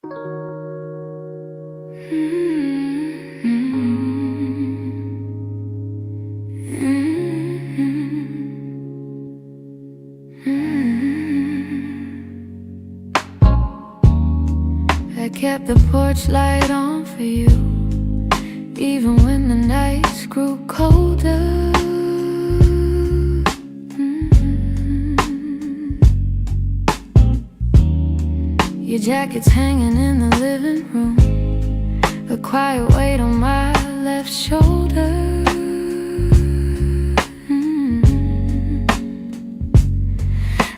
I kept the porch light on for you, even when the nights grew colder. Your jacket's hanging in the living room, a quiet weight on my left shoulder.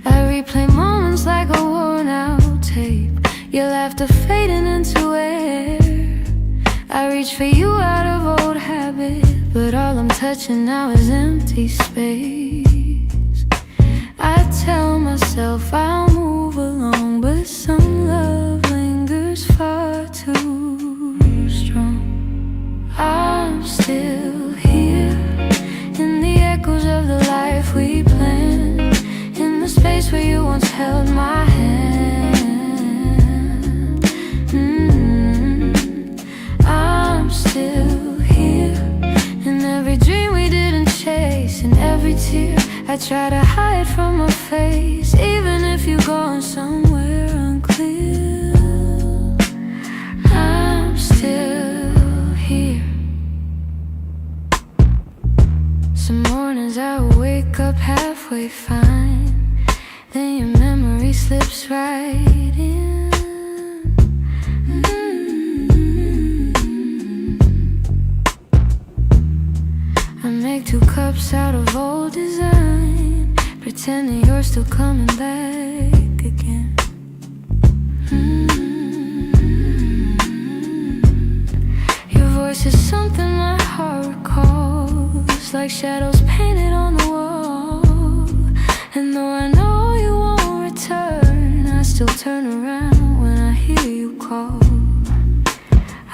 I replay moments like a worn out tape, your laughter fading into air. I reach for you out of old habit, but all I'm touching now is empty space. I tell myself I'll move along, but some love lingers far too strong. I'm still here, in the echoes of the life we planned, in the space where you once held my hand. I'm still here, in every dream we didn't chase, in every tear I try to hide from my face, even if you're going somewhere unclear. I'm still here. Some mornings I wake up halfway fine, then your memory slips right in. I make 2 cups out of old design, pretending you're still coming back again. Your voice is something my heart recalls, like shadows painted on the wall. And though I know you won't return, I still turn around when I hear you call.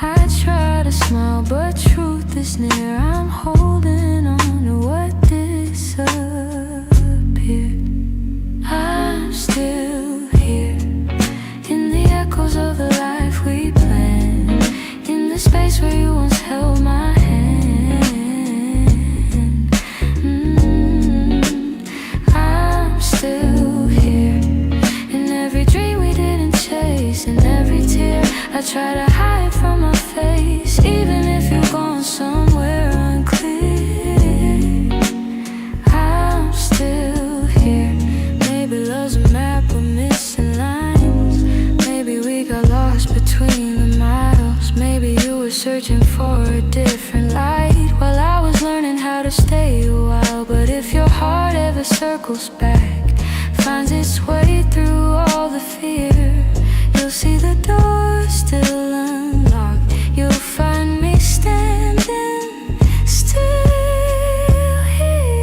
I try to smile, but truth is near. I'm holding on to what disappeared. I'm still here, in the echoes of the life we planned, in the space where you once held my hand. I'm still here, in every dream we didn't chase, in every tear I try to hide from my face, even if you're going somewhere unclear. I'm still here. Maybe love's a map with missing lines, maybe we got lost between the miles, maybe you were searching for a different light while I was learning how to stay a while. But if your heart ever circles back, finds its way through all the fear, you'll see the door still unlocked. You'll find me standing still here.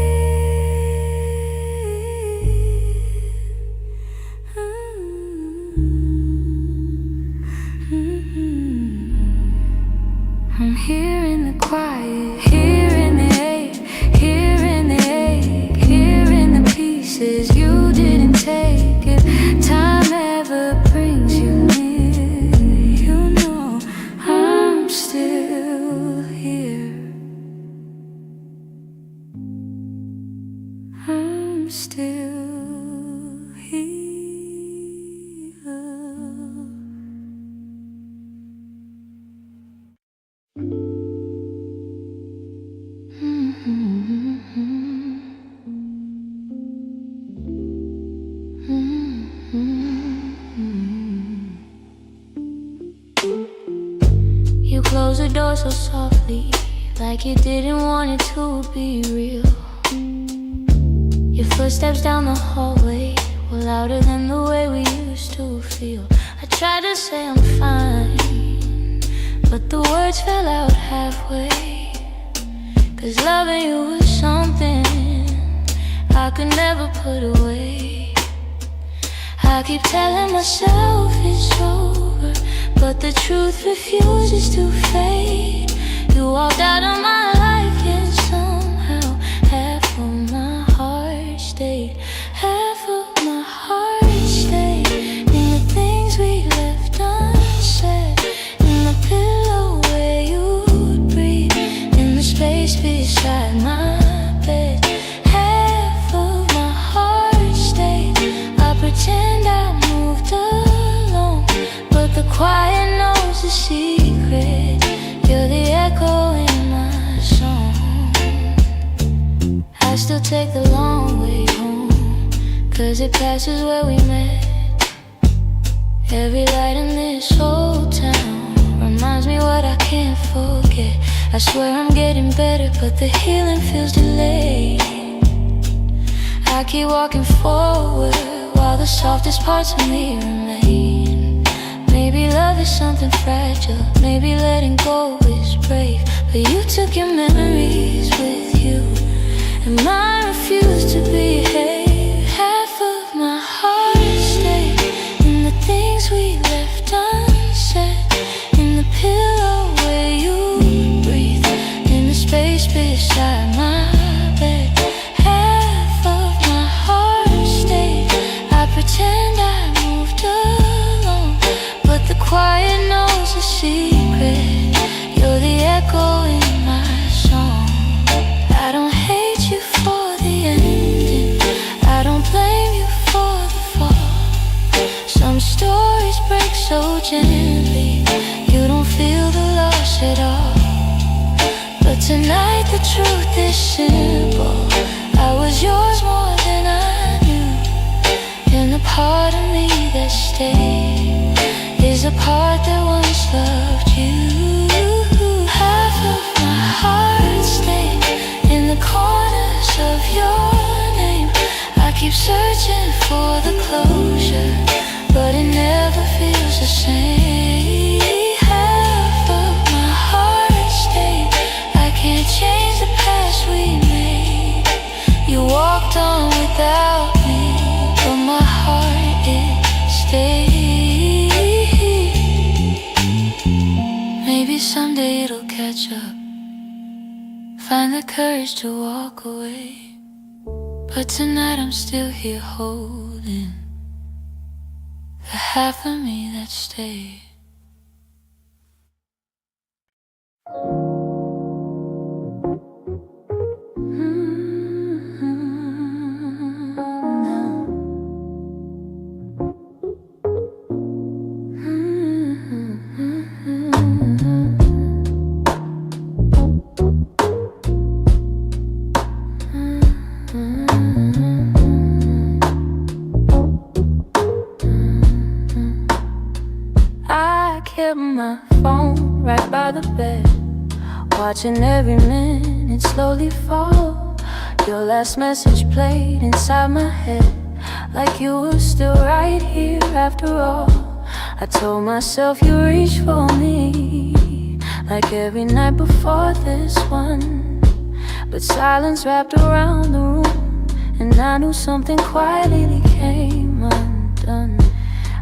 I'm here in the quiet, here in the ache, here in the ache, here in the pieces you didn't take. If time ever brings you near, you know I'm still here. I'm still here. You close the door so softly, like you didn't want it to be real. Your footsteps down the hallway were louder than the way we used to feel. I tried to say I'm fine, but the words fell out halfway. 'Cause loving you was something I could never put away. I keep telling myself it's over, but the truth refuses to fade. You walked out of my life, yet somehow half of my heart stayed. Half of my heart stayed in the things we left unsaid. take the long way home, 'cause it passes where we met. Every light in this whole town reminds me what I can't forget. I swear I'm getting better, but the healing feels delayed. I keep walking forward while the softest parts of me remain. Maybe love is something fragile, maybe letting go is brave, but you took your memories with you, and mine refused to behave. Half of my heart stayed in the things we left unsaid, in the pillow where you breathe, in the space beside my bed. Half of my heart stayed. I pretend I moved along, but the quiet knows a secret. You're the echo in my song. I don't hate you for the ending, I don't blame you for the fall. Some stories break so gently, you don't feel the loss at all. But tonight the truth is simple, I was yours more than I knew. And the part of me that stayed is a part that once loved you. Half of my heart stayed in the corners of your name. I keep searching for the closure, but it never feels the same. Half of my heart stayed. I can't change the past we made. You walked on without me, but my heart, it stayed. Maybe someday it'll catch up, find the courage to walk away, but tonight I'm still here holding the half of me that stayed. I kept my phone right by the bed, watching every minute slowly fall. Your last message played inside my head, like you were still right here after all. I told myself you reached for me, like every night before this one. But silence wrapped around the room, and I knew something quietly came undone.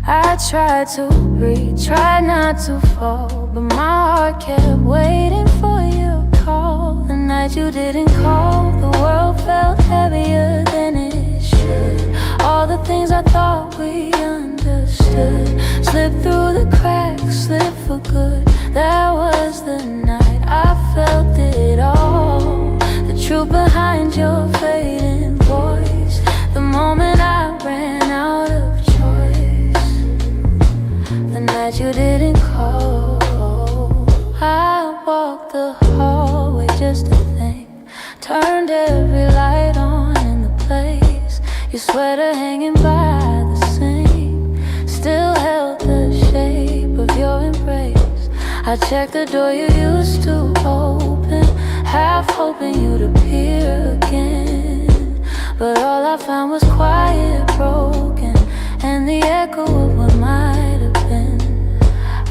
I tried to breathe, tried not to fall, but my heart kept waiting for your call. The night you didn't call, the world felt heavier than it should. All the things I thought we understood slipped through the cracks, slipped for good. That was the night I felt it all, the truth behind your fading voice. The moment I ran out of choice, the night you didn't call. I walked the hallway just to think, turned every light on in the place. Your sweater hanging by the sink still held the shape of your embrace. I checked the door you used to open, half hoping you'd appear again. But all I found was quiet, broken, and the echo of what might have been.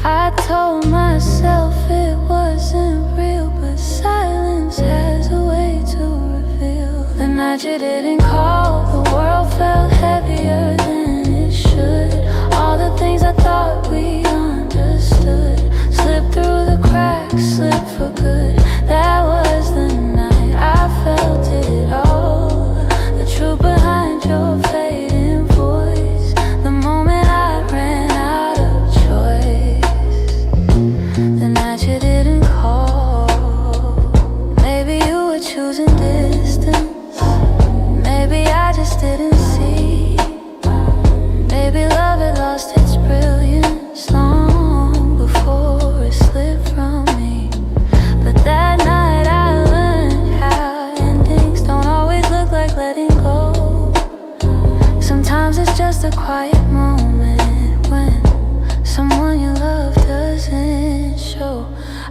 I told myself it wasn't real, but silence has a way to reveal. The night you didn't call, the world felt heavier than it should. All the things I thought we understood slipped through the cracks, slipped for good. That was the night I felt it all, the truth behind your fading voice. The moment I ran out of choice, the night you didn't call. Maybe you were choosing distance, maybe I just didn't see.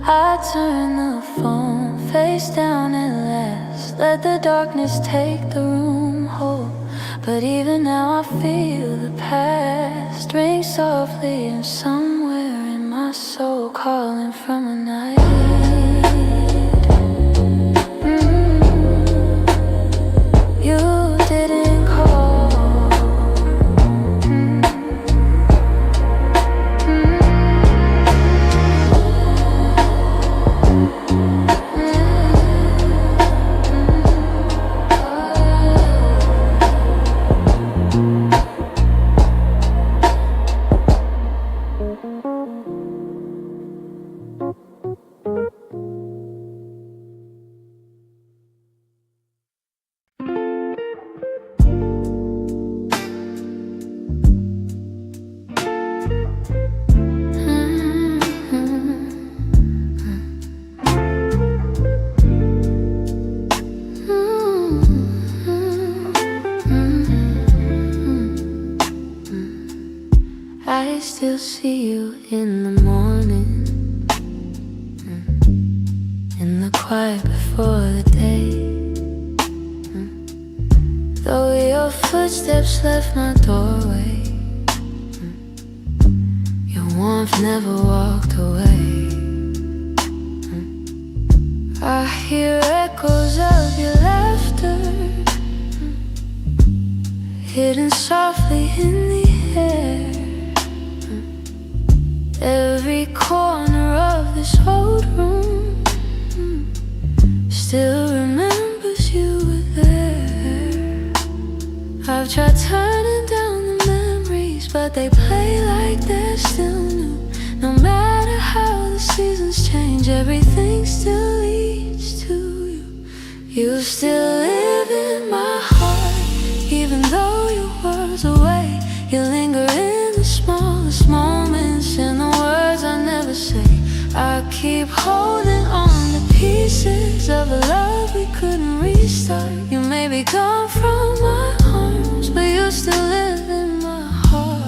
I turn the phone face down at last, let the darkness take the room whole. But even now I feel the past ring softly, and somewhere in my soul calling from a night. You didn't call. I still see you in the morning, in the quiet before the day. Though your footsteps left my doorway, your warmth never walked away. I hear echoes of your laughter, hidden softly in the air. Every corner of this old room still remembers you were there. I've tried turning down the memories, but they play like they're still new. No matter how the seasons change, everything still leads to you. You still live in my heart, even though your world's away. You linger in the smallest moments, in the words I never say. I keep holding on to pieces of a love we couldn't restart. You may be gone from my arms, but you still live in my heart.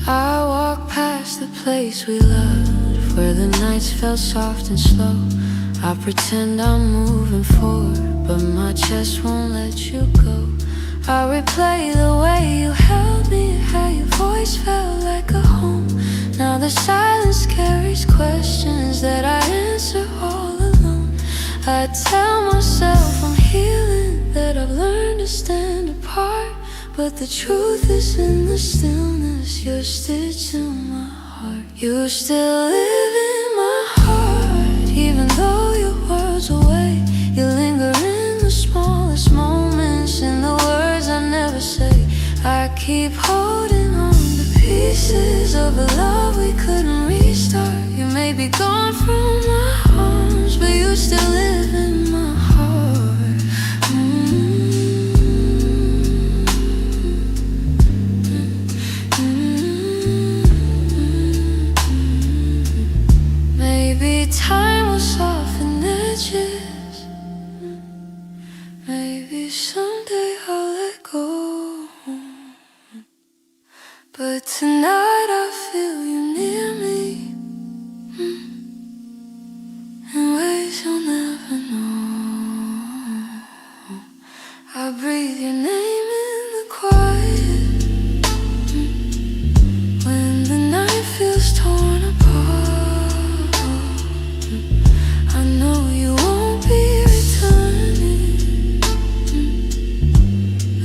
I walk past the place we loved, where the nights felt soft and slow. I pretend I'm moving forward, but my chest won't let you go. I replay the way you held me, how your voice felt like a home. Now the silence carries questions that I answer all alone. I tell myself I'm healing, that I've learned to stand apart, but the truth is in the stillness, you're stitched in my heart. You still live in my heart, even though your world's away. You linger in the smallest moments, in the words I never say. I keep holding on to pieces of a love we couldn't restart. You may be gone from my arms, but you still live in my heart. Maybe time will soften edges, maybe someday I'll let go. But tonight I feel you near me, in ways you'll never know. I breathe your name in the quiet, when the night feels torn apart. I know you won't be returning,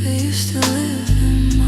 but you still live in my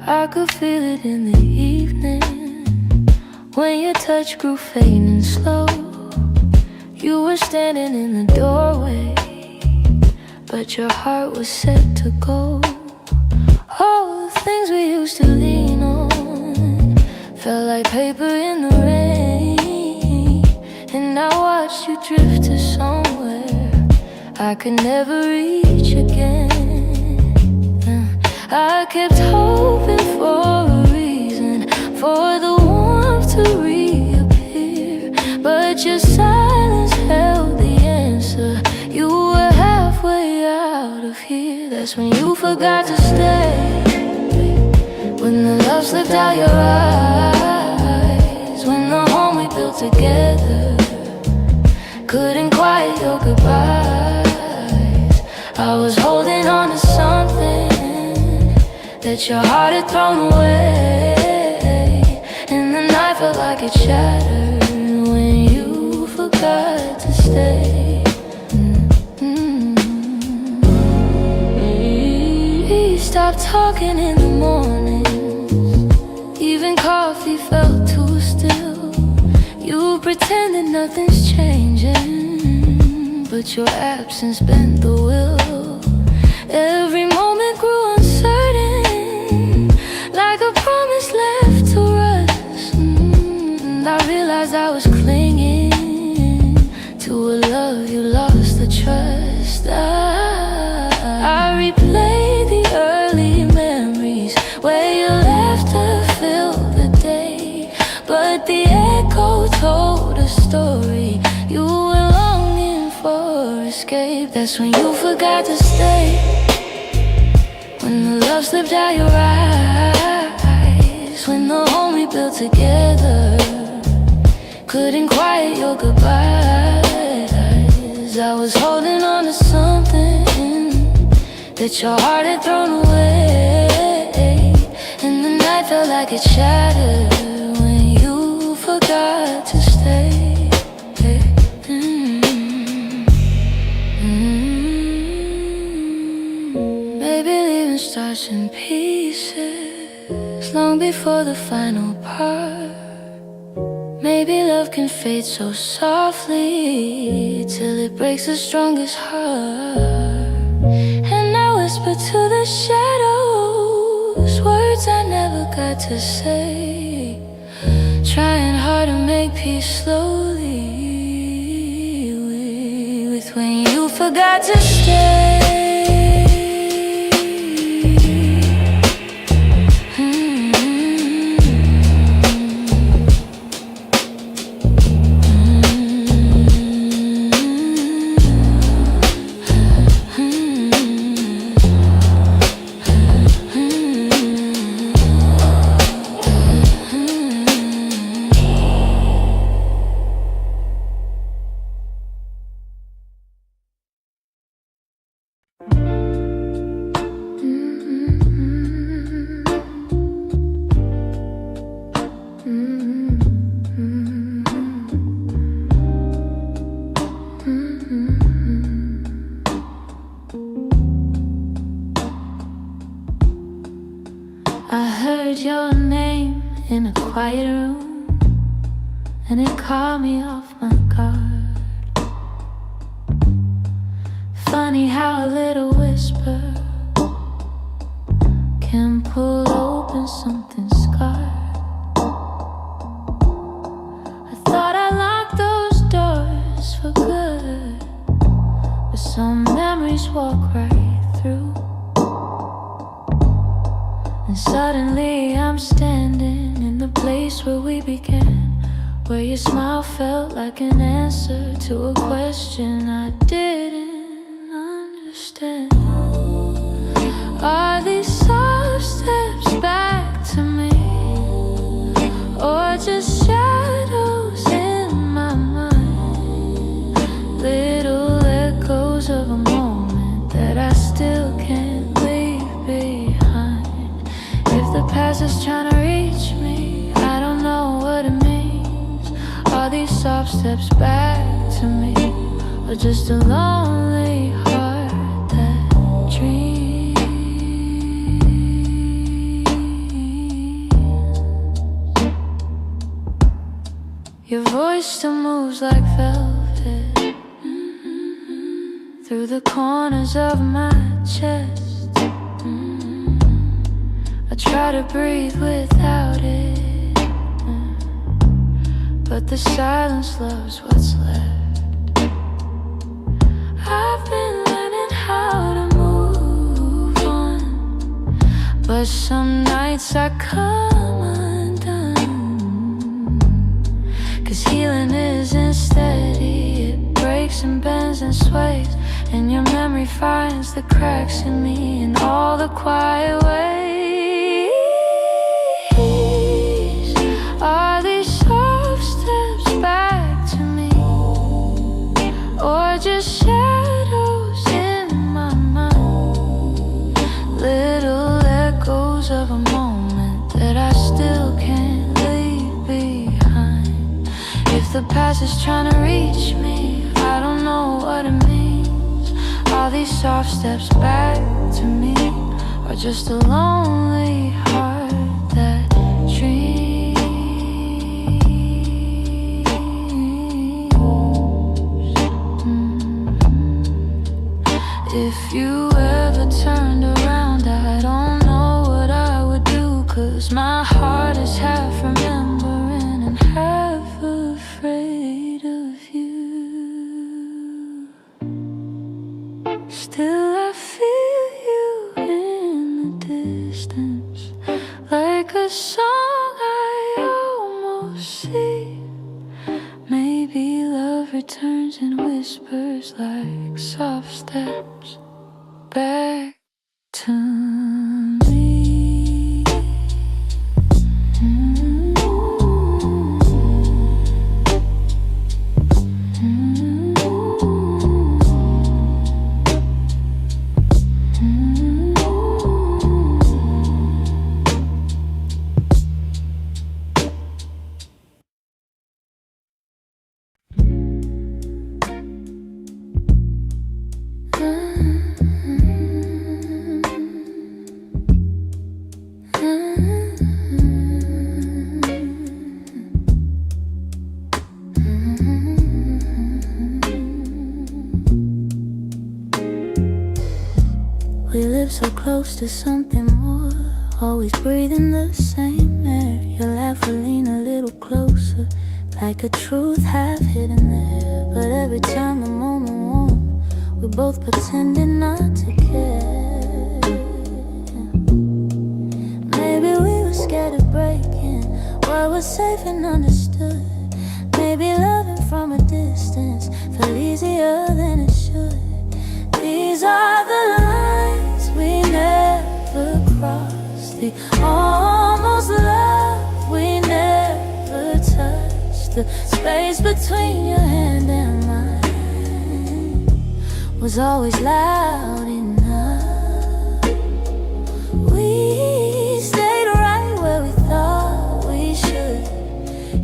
I could feel it in the evening when your touch grew faint and slow. You were standing in the doorway, but your heart was set to go. All the things we used to lean on felt like paper in the rain. And I watched you drift to somewhere I could never reach again. I kept hoping for a reason for the warmth to reappear, but your silence held the answer. You were halfway out of here. That's when you forgot to stay, when the love slipped out your eyes, when the home we built together couldn't quiet your goodbyes. I was holding on to something that your heart had thrown away, and the night felt like it shattered when you forgot to stay. We stopped talking in the mornings, even coffee felt too still. You pretended nothing's changing, but your absence bent the will. Every moment grew uncertain, like a promise left to rust. And I realized I was clinging to a love you lost the trust. I replayed the early memories where your laughter filled the day, but the echo told a story. You were longing for escape. That's when you forgot to stay, when the love slipped out your eyes, when the home we built together couldn't quiet your goodbyes. I was holding on to something that your heart had thrown away, and the night felt like it shattered when you forgot to stay. Maybe leaving starts in pieces long before the final part. Maybe love can fade so softly till it breaks the strongest heart. And I whisper to the shadows words I never got to say, trying hard to make peace slowly with when you forgot to stay. I heard your name in a quiet room, and it caught me off my guard. Funny how a little whisper can pull open something scarred. I thought I locked those doors for good, but some memories walk right through. And suddenly I'm standing in the place where we began, where your smile felt like an answer to a question I didn't understand. Are these soft steps back to me, or just shadows in my mind? Little echoes of a moment that I still can't leave behind. If the past is trying to reach me, I don't know what it means. Are these soft steps back to me, or just a lonely heart that dreams? Your voice still moves like velvet through the corners of my chest. I try to breathe without it, but the silence loves what's left. I've been learning how to move on, but some nights I come undone. 'Cause healing isn't steady, it breaks and bends and sways, and your memory finds the cracks in me in all the quiet ways. Are these soft steps back to me, or just shadows in my mind? Little echoes of a moment that I still can't leave behind. If the past is trying to reach me, I don't know what it means. Are these soft steps back to me, or just a lonely heart that dreams? If you ever turned around, I don't know what I would do, 'cause my heart is half remembering and half afraid of you. Still I feel you in the distance, like a song I almost see. Maybe love returns and whispers like soft steps back to me. We live so close to something more, always breathing the same air. Your laugh will lean a little closer, like a truth half hidden there. But every time the moment warm, we're both pretending not to care. Maybe we were scared of breaking what was safe and understood. Maybe loving from a distance felt easier than it should. These are the lines we never crossed, the almost love we never touched. The space between your hand and mine was always loud enough. We stayed right where we thought we should,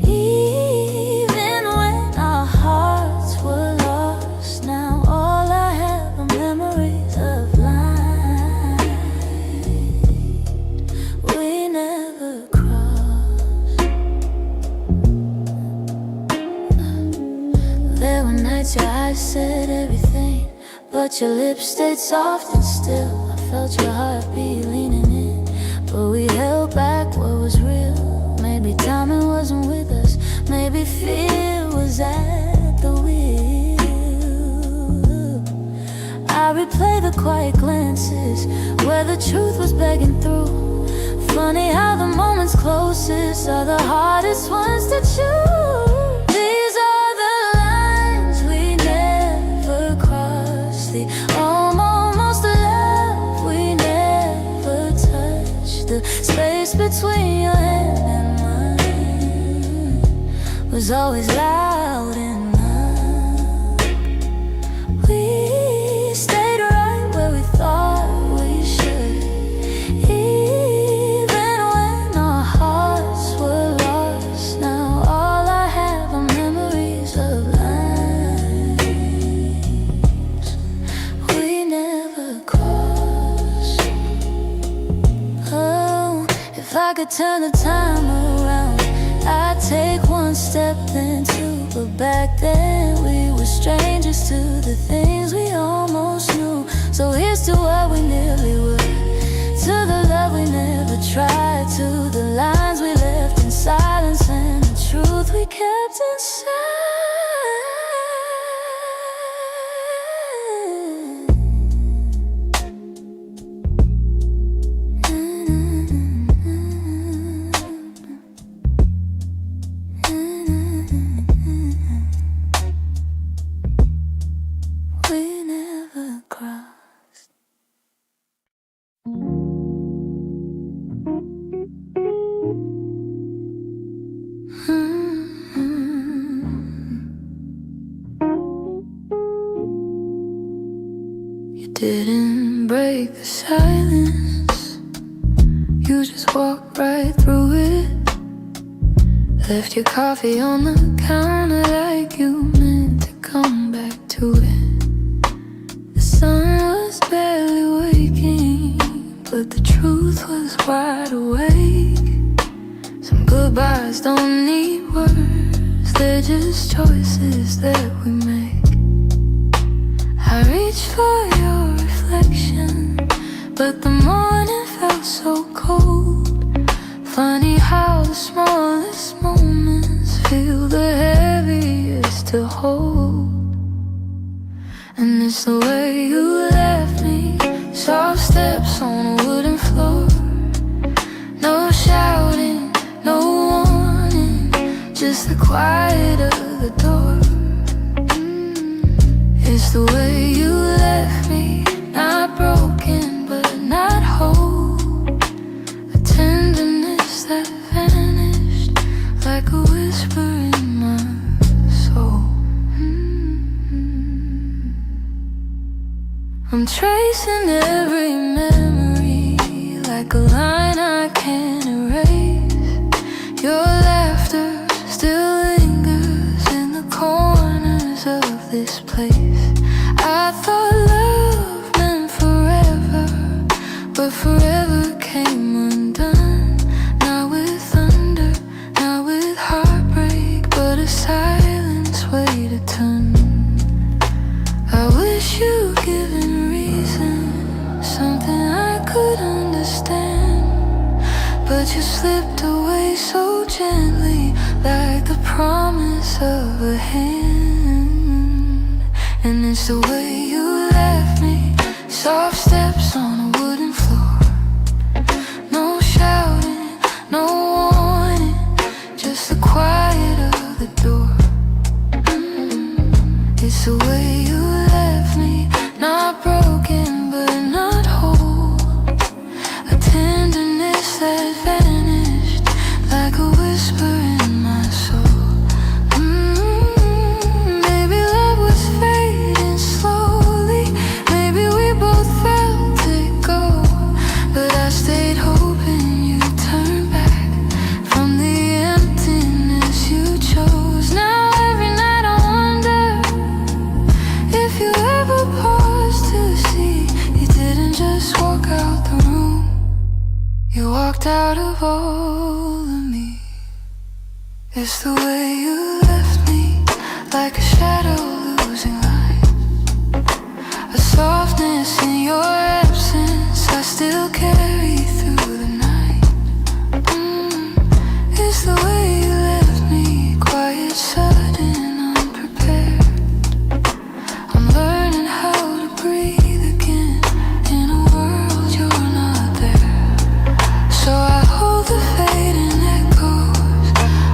even when our hearts were lost. Now all I have are memories of lines we never crossed. There were nights your eyes said everything, but your lips stayed soft and still. I felt your heartbeat leaning in, but we held back what was real. Maybe timing wasn't with us, maybe fear was at the wheel. I replay the quiet glances where the truth was begging through. Funny how the moments closest are the hardest ones to choose. These are the lines we never crossed, the almost love we never touched. The space between your hand and mine was always loud enough. We stayed right where we thought we should, even when our hearts were lost. Now all I have are memories of lines we never crossed. Oh, if I could turn the time around I take one step then two, but back then we were strangers to the things we almost knew. So here's to what we nearly were, to the love we never tried, to the lines we left in silence and the truth we kept inside. We never crossed. You didn't break the silence, you just walked right through it. Left your coffee on the counter like you meant to come back to it. The sun was barely waking, but the truth was wide awake. Some goodbyes don't need words, they're just choices that we make. I reached for your reflection, but the morning felt so cold. Funny how the smallest moments feel the heaviest to hold. And it's the way you left me, soft steps on a wooden floor. No shouting, no warning, just the quiet of the door. It's the way you left me, not broken but not whole. A tenderness that vanished like a whisper in my soul. I'm tracing every memory like a line I can't erase. Your laughter still lingers in the corners of this place. I thought love meant forever, but forever came undone. Not with thunder, not with heartbreak, but a silence weighed a ton. I wish you'd given reason, something I could understand, but you slipped away so gently, like the promise of a hand. And it's the way you left me, soft steps on a wooden floor. No shouting, no warning, just the quiet of the door. It's the way you left me, not broken but not whole. A tenderness that vanished like a whisper in my soul. Maybe love was fading slowly, maybe we both felt it go, but I stayed hoping you'd turn back from the emptiness you chose. Now every night I wonder if you ever paused to see you didn't just walk out the room, you walked out of all of me. It's the way you left me, like a shadow losing light. A softness in your absence I still carry through the night. It's the way you left me, quiet, sudden, unprepared. I'm learning how to breathe again in a world you're not there. So I hold the fading echoes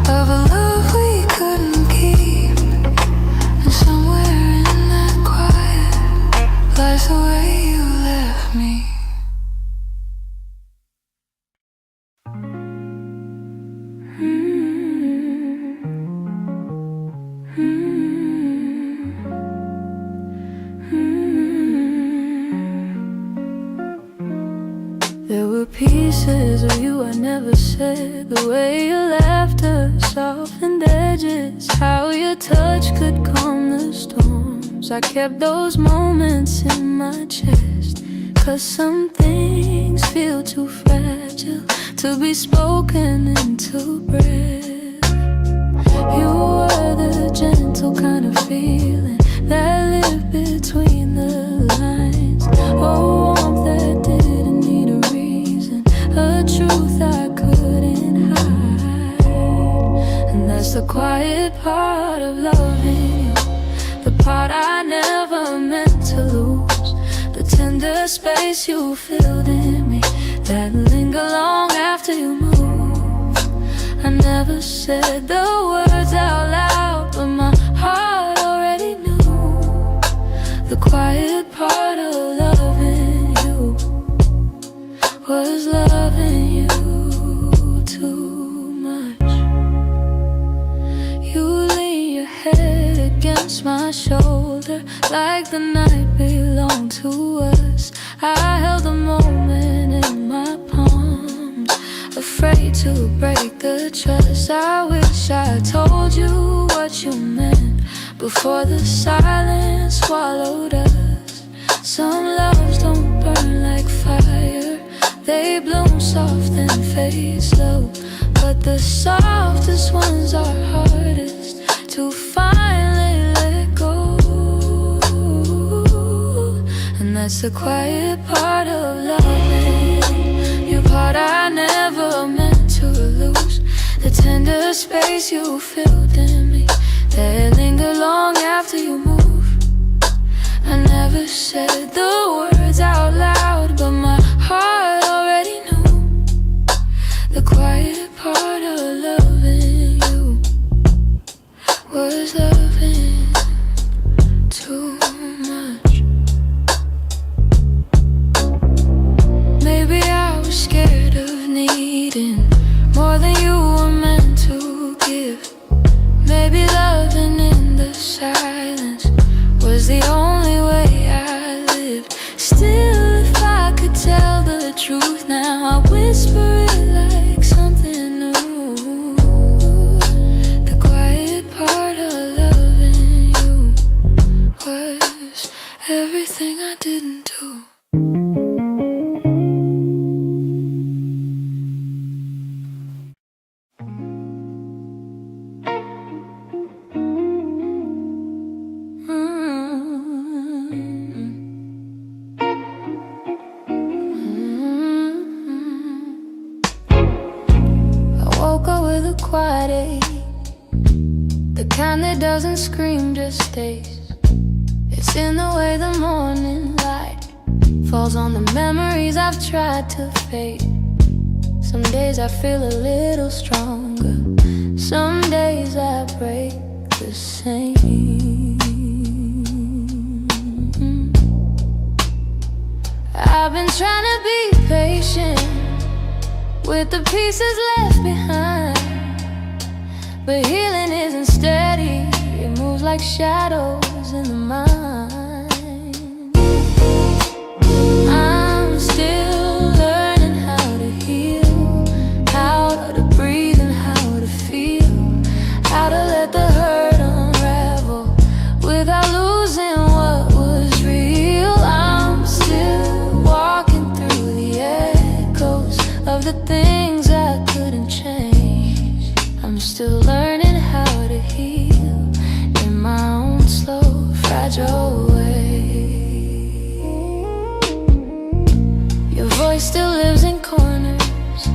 of a love we couldn't keep, and somewhere in that quiet lies the way you left me. There were pieces of you I never said, the way your laughter softened edges, how your touch could calm the storms. I kept those moments in my chest, 'cause some things feel too fragile to be spoken into breath. You were the gentle kind of feeling that lived between the lines. Oh, warmth that didn't need a reason, a truth I couldn't hide. And that's the quiet part of loving you, the part I never meant to lose, the tender space you filled in me that linger long after you move. I never said the words out loud, but my heart already knew. The quiet part of loving you was loving you too much. You lean your head against my shoulder like the night belonged to us. I held the moment in my palms, afraid to break the trust. I wish I told you what you meant before the silence swallowed us. Some loves don't burn like fire, they bloom soft and fade slow, but the softest ones are hardest to finally let go. And that's the quiet part of loving you, part I never meant to lose, the tender space you filled in me that linger long after you move. I never said the words out loud, but my heart already knew. The quiet part of loving you was loving too much. Maybe I was scared of needing more than you were meant to give. Maybe loving in the silence was the only way I lived. Still, if I could tell the truth now, I whisper it like something new. The quiet part of loving you was everything I didn't do. Quiet ache, the kind that doesn't scream, just stays. It's in the way the morning light falls on the memories I've tried to fade. Some days I feel a little stronger, some days I break the same. I've been trying to be patient with the pieces left behind, but healing isn't steady, it moves like shadows in the mind. I'm still learning how to heal, how to breathe and how to feel, how to let the hurt unravel without losing what was real. I'm still walking through the echoes of the things I couldn't change. I'm still learning how to heal in my own slow, fragile way. Your voice still lives in corners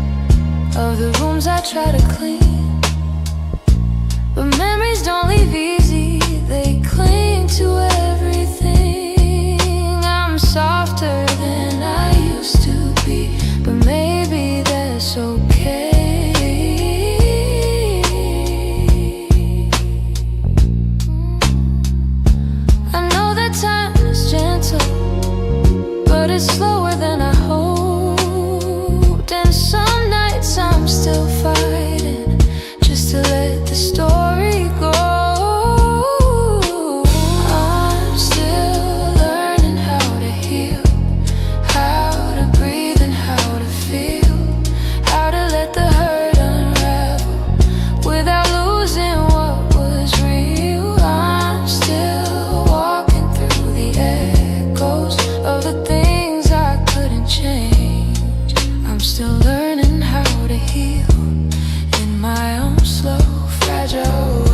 of the rooms I try to clean, but memories don't leave easy, they cling to everything. I'm softer than I used to be, but maybe that's okay. Time is gentle, but it's slower than I hoped. And some nights I'm still fighting just to let the story go. I'm still learning how to heal, how to breathe and how to feel, how to let the hurt unravel without losing what was real. I'm still walking echoes of the things I couldn't change. I'm still learning how to heal in my own slow, fragile way.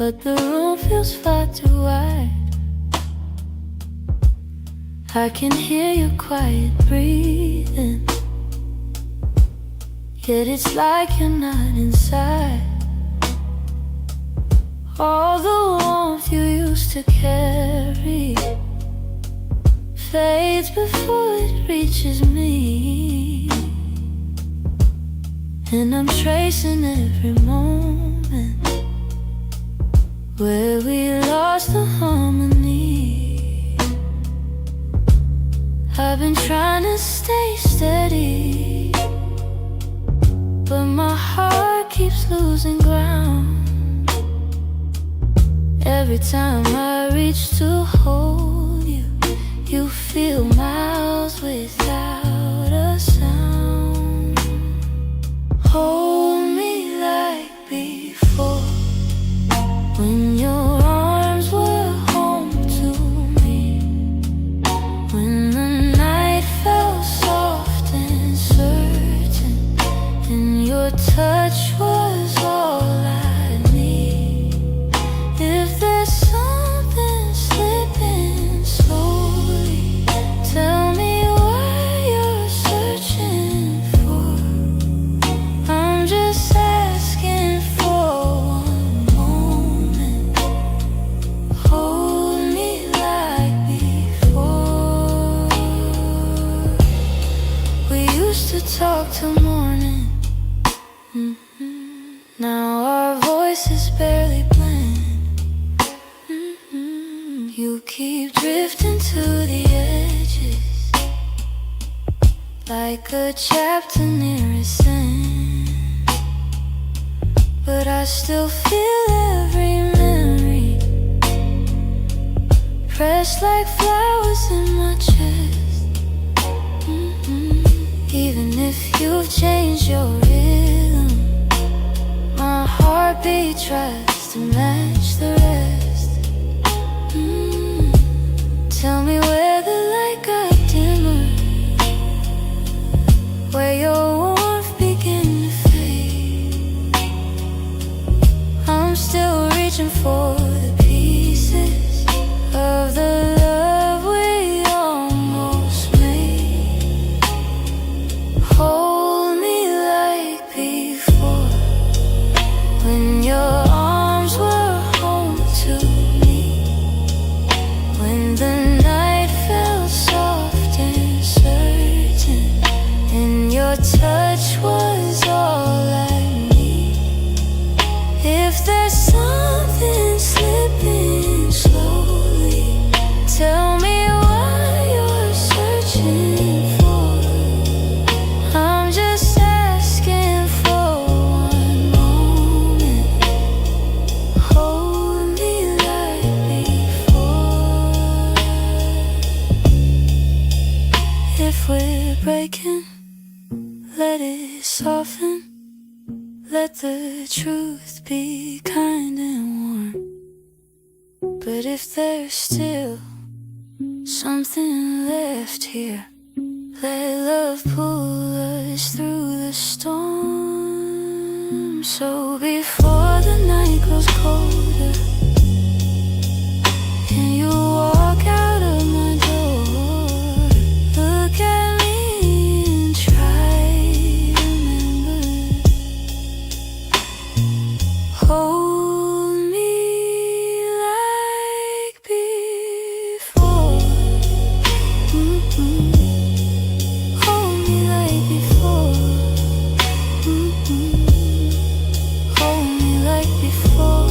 but the room feels far too wide. I can hear your quiet breathing, yet it's like you're not inside. All the warmth you used to carry fades before it reaches me, and I'm tracing every moment where we lost the harmony. I've been trying to stay steady, but my heart keeps losing ground. Every time I reach to hold you, you feel miles without a sound. Hold me like before, when your arms were home to me, when the night felt soft and certain, and your touch was all I need. If there's something slipping slowly, tell me what you're searching for. I'm just asking for one moment. Hold me like before. We used to talk till morning. Now our voices barely blend. You keep drifting to the edges, like a chapter near its end, but I still feel every memory pressed like flowers in my chest. Even if you've changed your rhythm, my heartbeat tries to match the rest. Tell me where the light got dimmer, where your warmth began to fade. I'm still reaching for the pieces of the love we almost made. Hold me like before, when your arms were home to me, when the night felt soft and certain, and your touch was all I need. If there's something slipping slowly, tell me what you're searching for. I'm just asking for one moment. Hold me like before. If we're breaking, let it soften. Let the truth be kind and warm. But if there's still something left here, let love pull us through the storm. So before the night grows colder and you walk out of my door, look at me and try to remember. Hold me like before. Hold me like before. Hold me like before.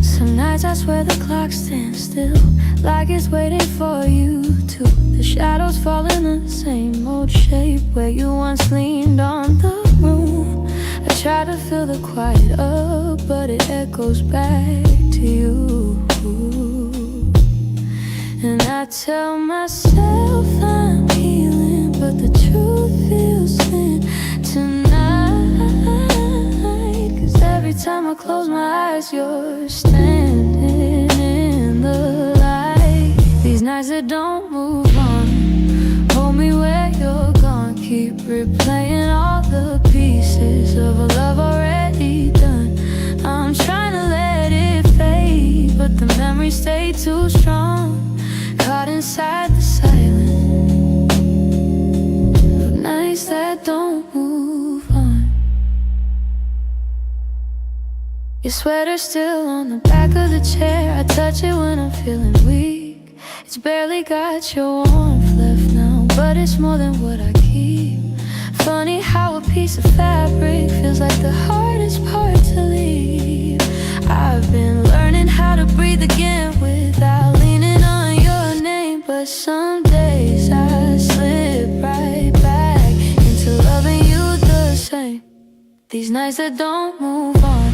Some nights I swear the clock stands still, like it's waiting for you to. The shadows fall in the same old shape where you once leaned on the roof. I try to fill the quiet up, but it echoes back to you. And I tell myself I'm healing, but the truth feels thin tonight. 'Cause every time I close my eyes, you're standing in the light. These nights that don't move on, hold me where you're gone. Keep replaying all the pieces of a love already done. I'm trying to let it fade, but the memories stay too strong. Caught inside the silence of nights that don't move on. Your sweater's still on the back of the chair. I touch it when I'm feeling weak. It's barely got your warmth left now, but it's more than what I keep. Funny how a piece of fabric feels like the hardest part to leave. I've been learning how to breathe again without leaning on your name, but some days I slip right back into loving you the same. These nights that don't move on,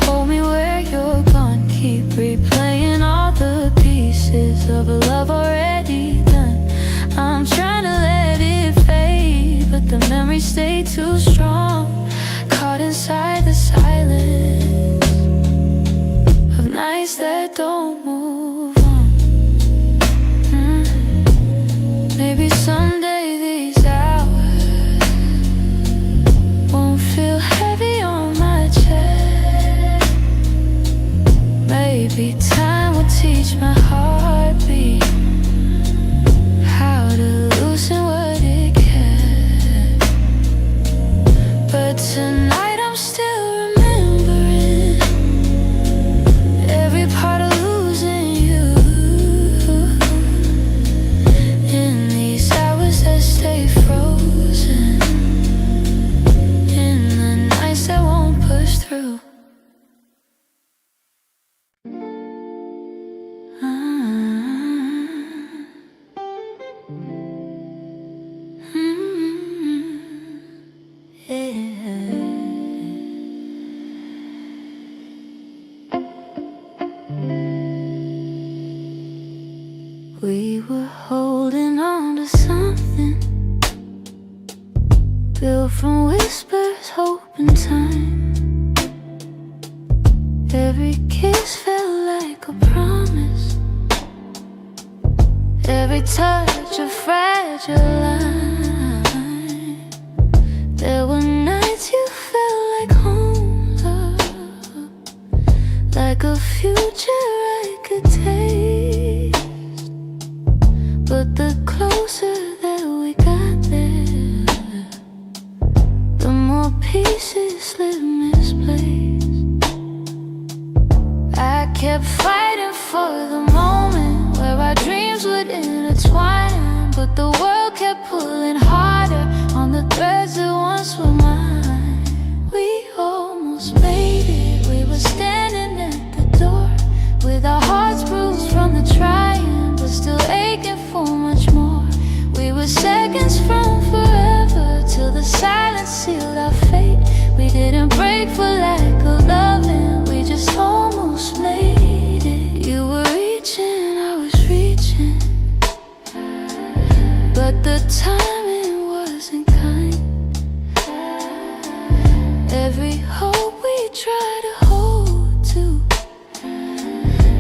hold me where you're gone. Keep replaying all the pieces of a love already done. I'm trying to let it fade, but the memories stay too strong. Caught inside the silence of nights that don't move on. Maybe someday these hours won't feel heavy on my chest. Maybe time will teach my heartbeat how to loosen what it can. But tonight I'm still remembering every part of losing you. In these hours that stay frozen, in the nights that won't push through. We were holding on to something built from whispers, hope, and time. Every kiss felt like a promise, every touch a fragile line. There were nights you felt like home, love, like a future I could taste. But the closer that we got there, the more pieces slid misplaced. I kept fighting for the moment where our dreams would intertwine, but the world kept pulling harder on the threads that once were mine. We almost made it. We were standing at the door with our hearts bruised from the trying, but still aching for much more. We were seconds from forever till the silence sealed our fate. We didn't break for lack of loving, we just almost made it. You were reaching, I was reaching, but the timing wasn't kind. Every hope we tried to hold to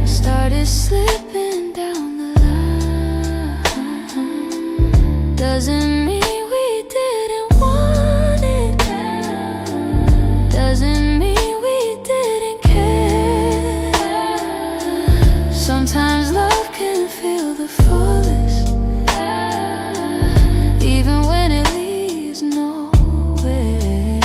started slipping down the line. Doesn't mean we didn't want it, doesn't mean we didn't care. Sometimes love can feel the fullest, even when it leaves nowhere.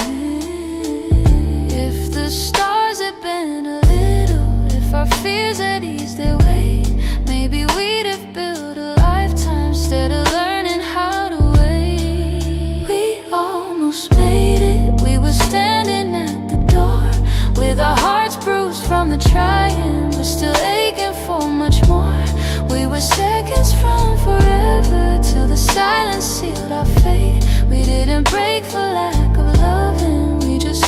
If the stars had been a little, if our fears had eased their weight, maybe we'd have built a lifetime instead of learning how to wait. We almost made it. We were standing at the door with our hearts bruised from the trying, but still aching for much more. We were seconds from forever till the silence sealed our fate. We didn't break for lack of loving, we just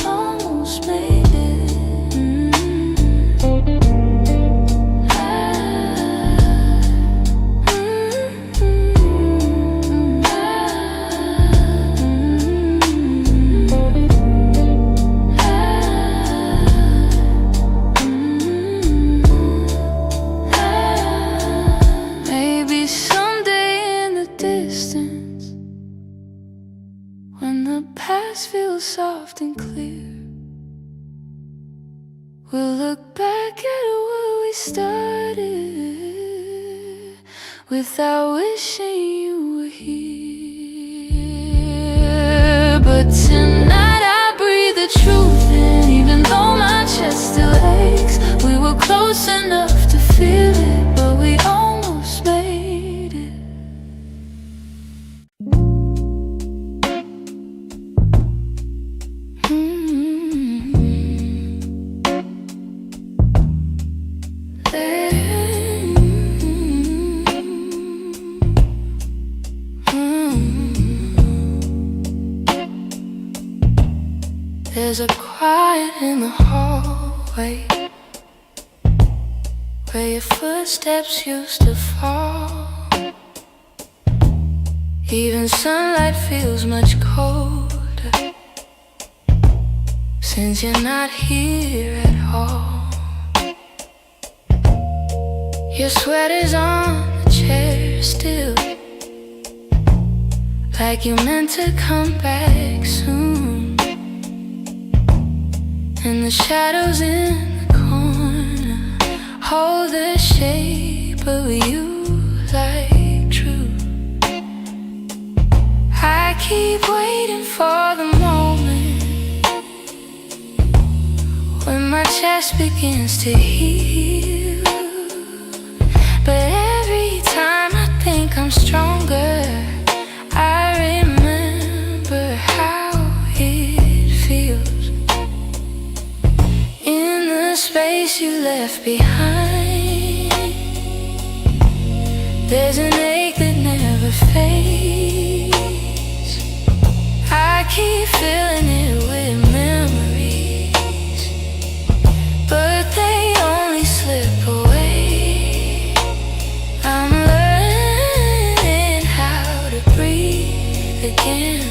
soft and clear. We'll look back at where we started without wishing you were here. But tonight I breathe the truth in, even though my chest still aches. We were close enough to feel it, but we almost made it. There's a quiet in the hallway where your footsteps used to fall. Even sunlight feels much colder since you're not here at all. Your sweater's on the chair still, like you meant to come back soon. And the shadows in the corner hold the shape of you like truth. I keep waiting for the moment when my chest begins to heal. But every time I think I'm stronger, I remember how it feels. In the space you left behind, there's an ache that never fades. I keep filling it with memories, but they only slip away. I'm learning how to breathe again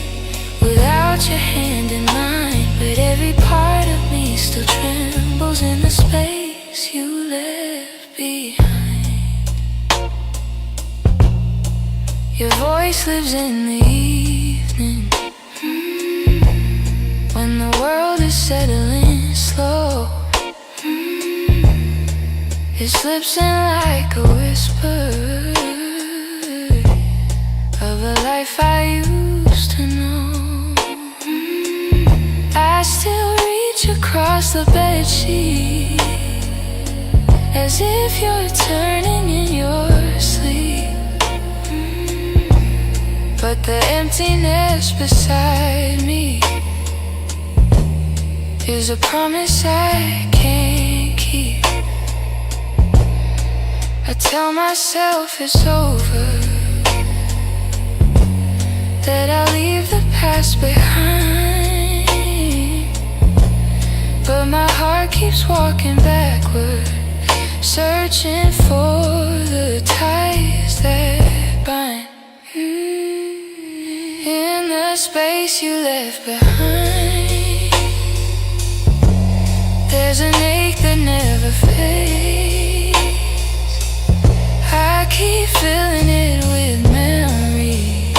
without your hand in mine, but every part of me still trembles in the space you left behind. Your voice lives in the evening, when the world is settling slow. It slips in like a whisper of a life I used to know. I still reach across the bedsheet as if you're turning in your sleep. But the emptiness beside me is a promise I can't keep. I tell myself it's over, that I'll leave the past behind, but my heart keeps walking backward, searching for the ties that bind. In the space you left behind, there's an ache that never fades. I keep filling it with memories,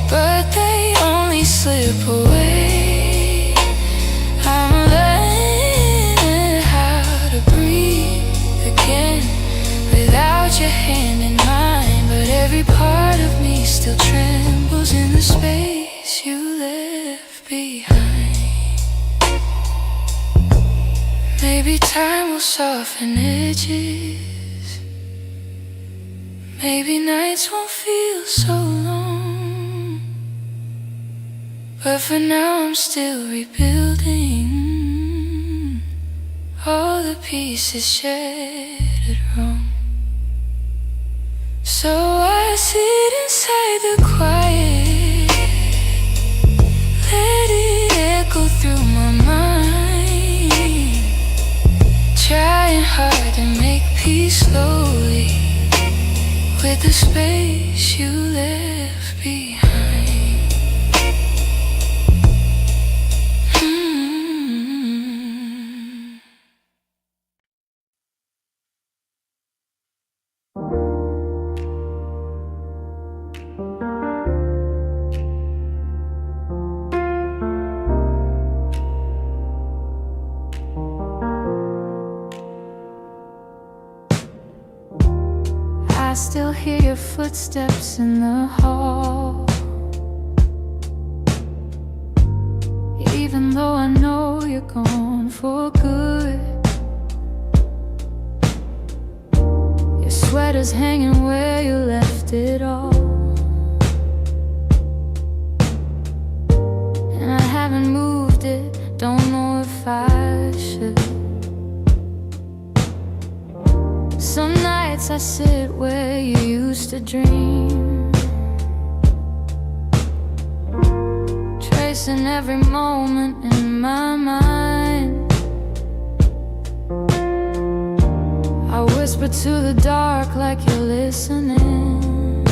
but they only slip away. I'm learning how to breathe again without your hand in mine, but every part of me still trembles in the space you left behind. Maybe time will soften edges, maybe nights won't feel so long, but for now I'm still rebuilding all the pieces shattered wrong. So I sit inside the quiet, let it echo through my mind, trying hard to make peace slowly with the space you left behind. still hear your footsteps in the hall. Even though I know you're gone for good, your sweater's hanging where you left it all. And I haven't moved it, don't know if I should. Some nights I sit where you used to dream, tracing every moment in my mind. I whisper to the dark like you're listening,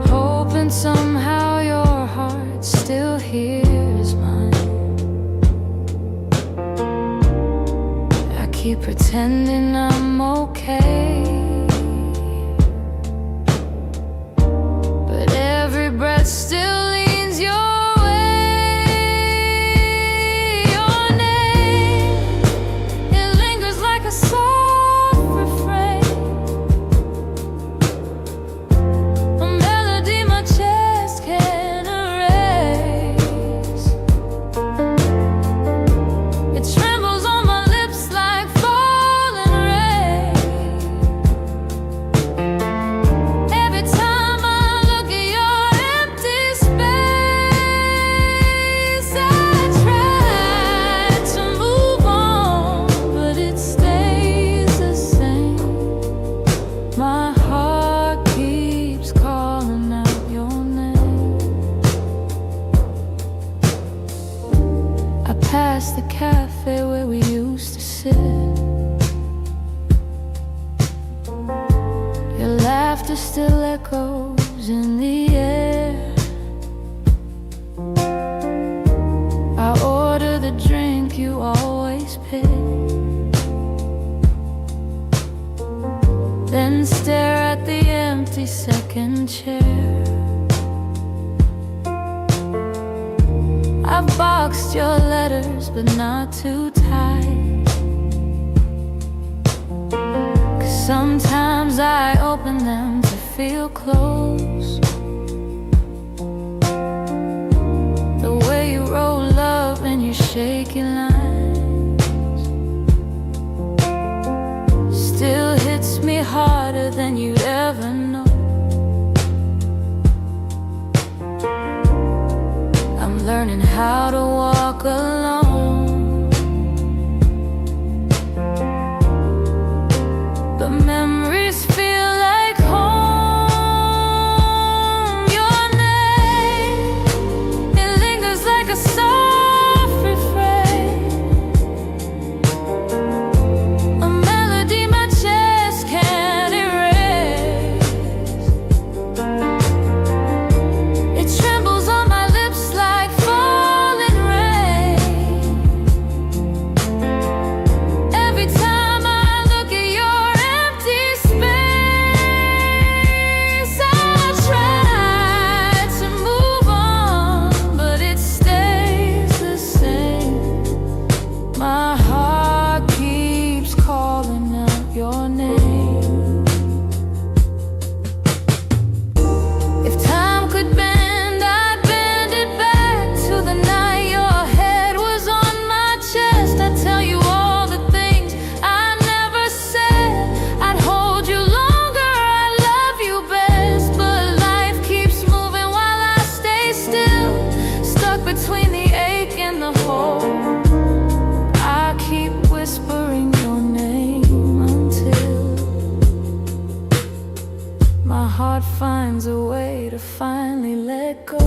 hoping somehow your heart still hears mine. I keep pretending I'm okay, but every breath still leans your way. Your name, it lingers like a soft refrain, a melody my chest can't erase. It trembles on my lips like falling rain. Every time I look at your empty space, I try to move on, but it stays the same. My heart keeps calling out your name. I pass the cafe where we used to sit. Your laughter still echoes in the air. I order the drink you always pick, then stare at the empty second chair. I've boxed your letters, but not too tight, 'cause sometimes I open them to feel close. The way you roll up in your shaky lines still hits me harder than you'd ever know. I'm learning how to walk alone, but memories feel like home. Your name, it lingers like a soft refrain, a melody my chest can't erase. It trembles on my lips like falling rain. Every time I look at your empty space, I try to move on, but it stays the same. My heart keeps calling out your name. If time could bend, I'd bend it back to the night your head was on my chest. I'd tell you all the things I never said. I'd hold you longer, I love you best. But life keeps moving while I stay still, stuck between the ache and the hole. I keep whispering your name until my heart finds a way to finally let go.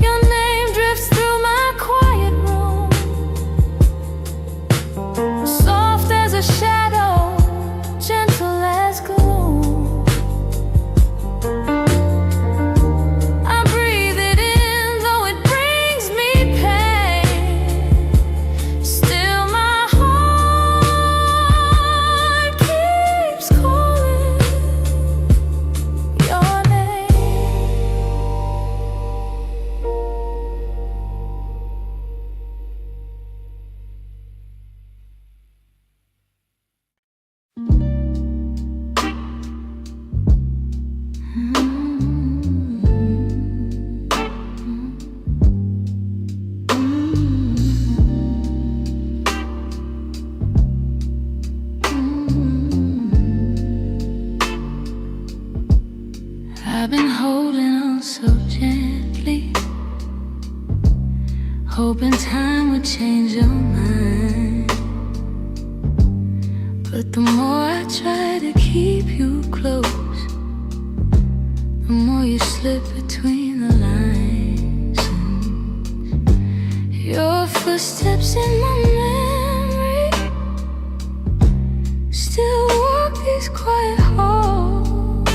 Your name drifts through my quiet room, soft as a shadow, gentle as gloom. I breathe it in, though it brings me pain. Still my heart keeps calling your name. change your mind. But the more I try to keep you close, the more you slip between the lines. And your footsteps in my memory still walk these quiet halls.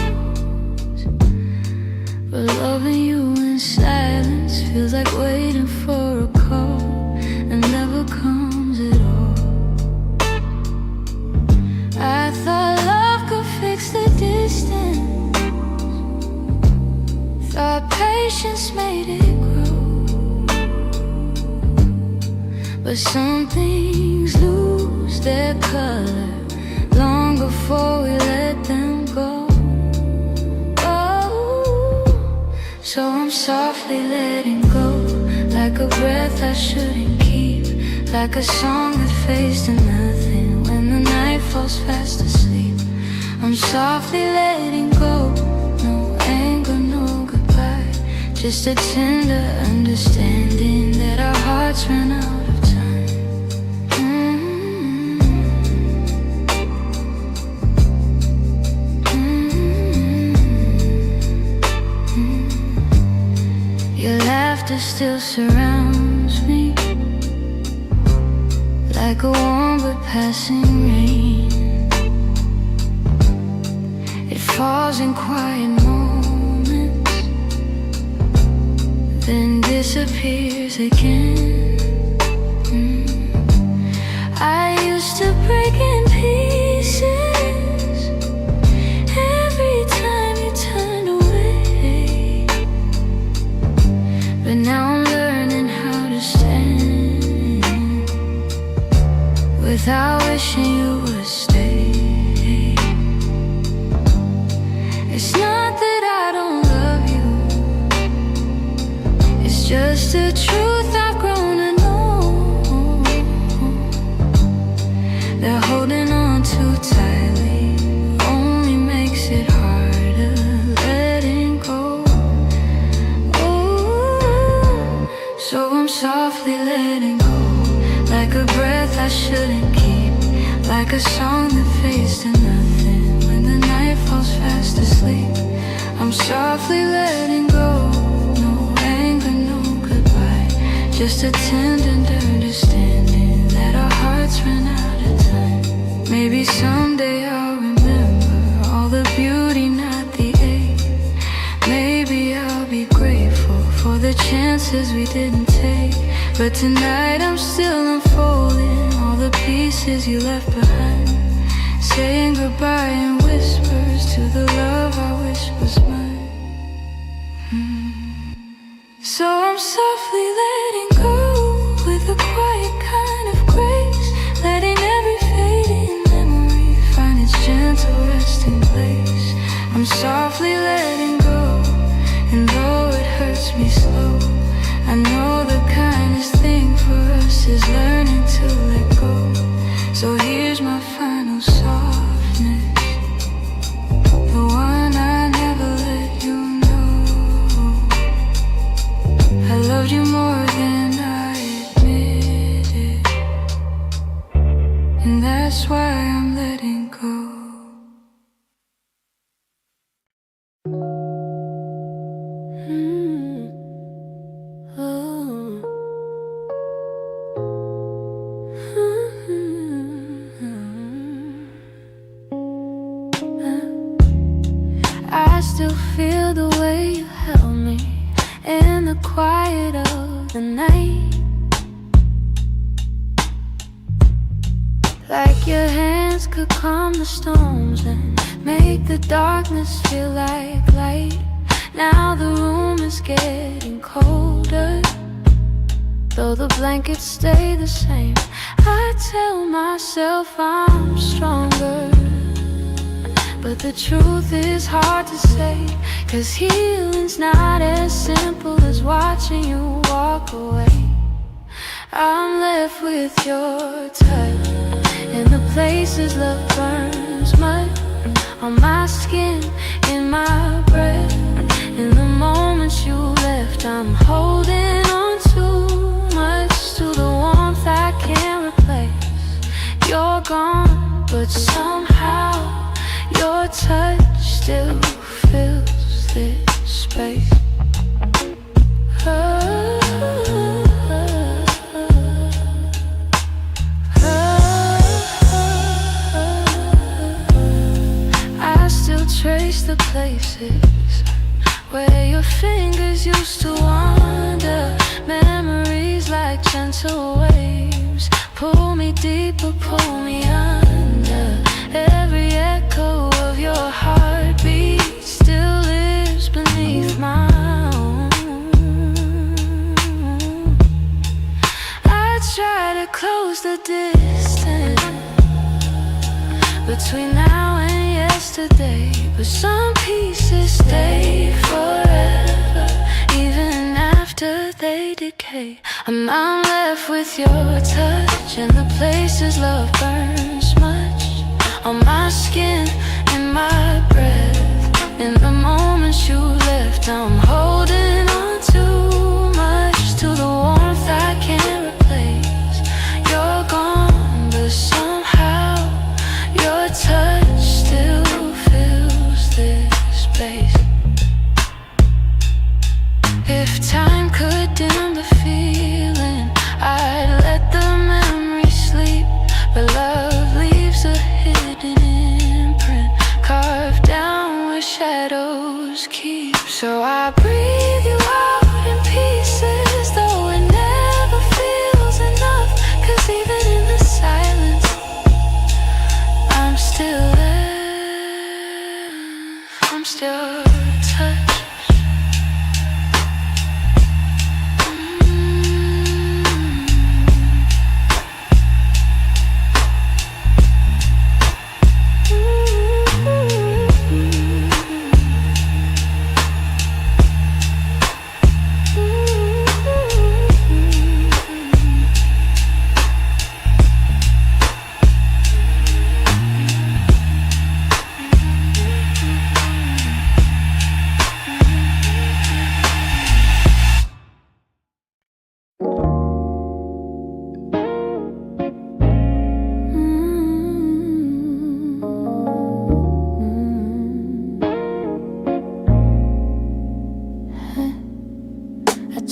But loving you in silence feels like waiting for a call that never comes at all. I thought love could fix the distance, thought patience made it grow. But some things lose their color long before we let them go. So I'm softly letting go, like a breath I shouldn't keep, like a song that fades to nothing when the night falls fast asleep. I'm softly letting go, no anger, no goodbye, just a tender understanding that our hearts ran out of time. Your laughter still surrounds me, like a warm but passing rain. It falls in quiet moments, then disappears again. I used to break in pieces every time you turned away, but now I'm learning how to stand without wishing you would stay. It's not that I don't love you, it's just the truth I've grown to know, that holding on too tightly only makes it harder letting go. So I'm softly letting go, like a breath I shouldn't keep, like a song that fades to nothing when the night falls fast asleep. I'm softly letting go, no anger, no goodbye, just a tender understanding that our hearts ran out of time. Maybe someday I'll remember all the beauty, not the ache. Maybe I'll be grateful for the chances we didn't take. But tonight I'm still unfolding all the pieces you left behind, saying goodbye in whispers to the love I wish was mine. So I'm softly letting go with a quiet kind of grace, letting every fading memory find its gentle resting place. I'm softly letting go, and though it hurts me slow, I know the kindest thing for us is learning to let go. So here's my final softness, the one I never let you know. I loved you more than I admitted, and that's why I'm letting go. I still feel the way you held me in the quiet of the night, like your hands could calm the storms and make the darkness feel like light. Now the room is getting colder, though the blankets stay the same. I tell myself I'm stronger, but the truth is hard to say, 'cause healing's not as simple as watching you walk away. I'm left with your touch in the places love burns mud, on my skin, in my breath. In the moments you left, I'm holding on too much to the one gone, but somehow your touch still fills this space. I still trace the places where your fingers used to wander. Memories like gentle waves pull me deeper, pull me under. Every echo of your heartbeat still lives beneath my own. I try to close the distance between now and yesterday, but some pieces stay forever, even after they decay. I'm left with your touch and the places love burns much on my skin, in my breath. In the moments you left, I'm holding on too much to the warmth I can't replace. You're gone, but somehow your touch still fills this space. If time could dim the feeling, I'd let the memory sleep, but love leaves a hidden imprint carved down where shadows keep. So I breathe you out in pieces, though it never feels enough, 'cause even in the silence I'm still there, I'm still touched.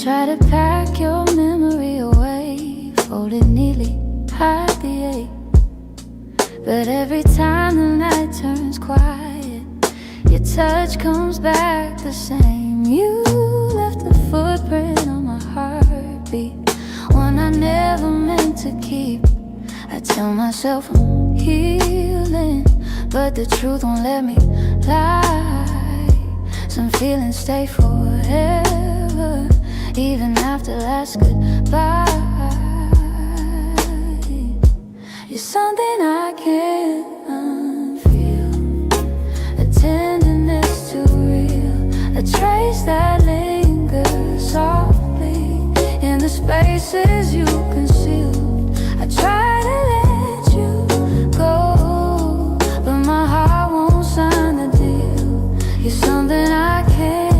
Try to pack your memory away, fold it neatly, hide the ache. But every time the night turns quiet, your touch comes back the same. You left a footprint on my heartbeat, one I never meant to keep. I tell myself I'm healing, but the truth won't let me lie. Some feelings stay forever, even after last goodbye. You're something I can't unfeel, a tenderness too real, a trace that lingers softly in the spaces you concealed. I try to let you go, but my heart won't sign the deal. You're something I can't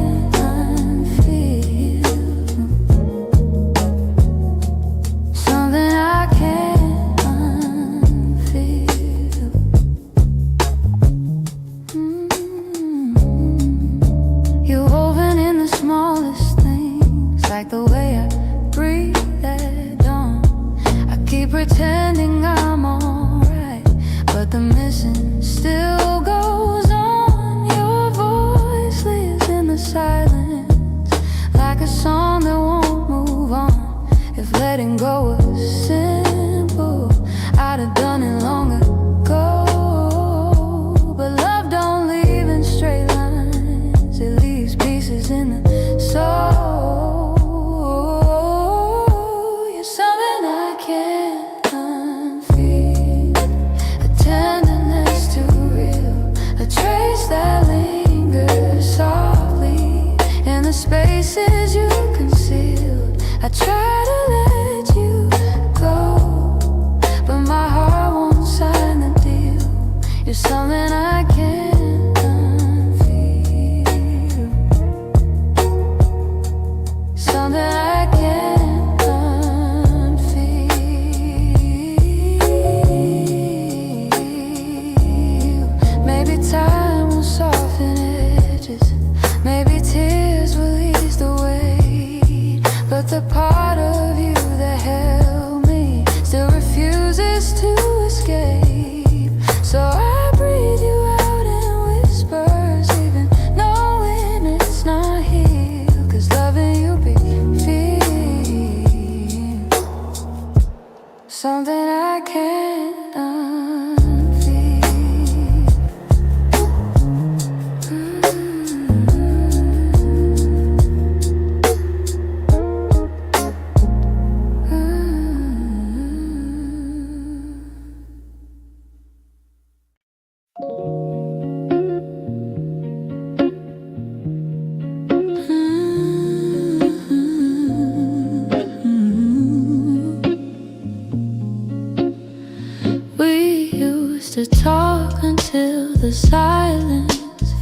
to talk until the silence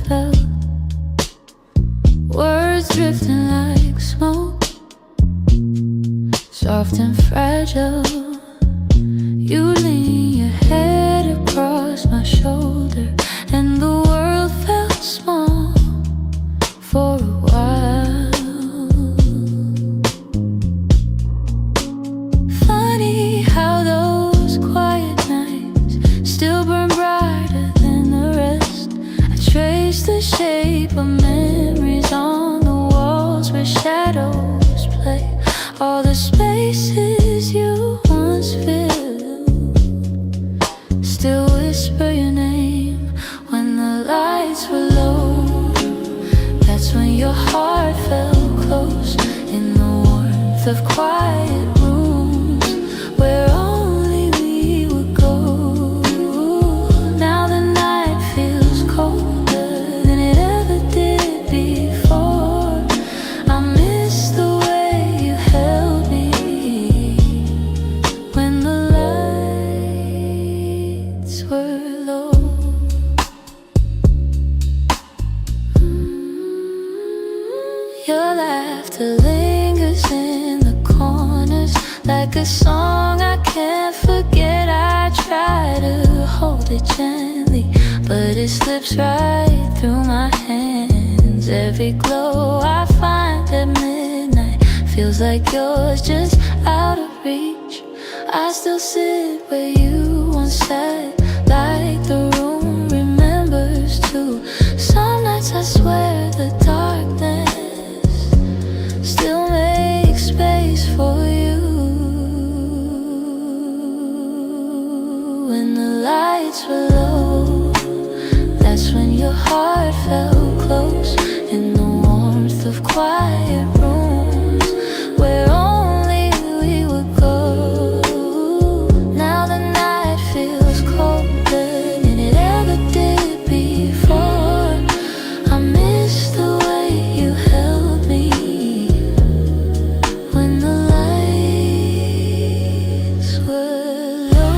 fell. Words drifting like smoke, soft and fragile. You lean your head across my shoulder, and the world felt small for a while. Funny how those quiet nights still burn brighter than the rest. I trace the shape of memories on the walls where shadows play. All the spaces you once filled still whisper your name when the lights were low. That's when your heart felt close in the warmth of quiet rooms where only we would go. Now the night feels colder than it ever did before. I miss the way you held me when the lights were low. Your laughter lingers in the corners like a song I can't forget. I try to hold it gently, but it slips right through my hands. Every glow I find at midnight feels like yours, just out of reach. I still sit where you once sat, like the room remembers too. Some nights I swear the darkness still makes space for you. When the lights were low, that's when your heart felt close in the warmth of quiet rooms where only we would go. Now the night feels colder than it ever did before. I miss the way you held me when the lights were low.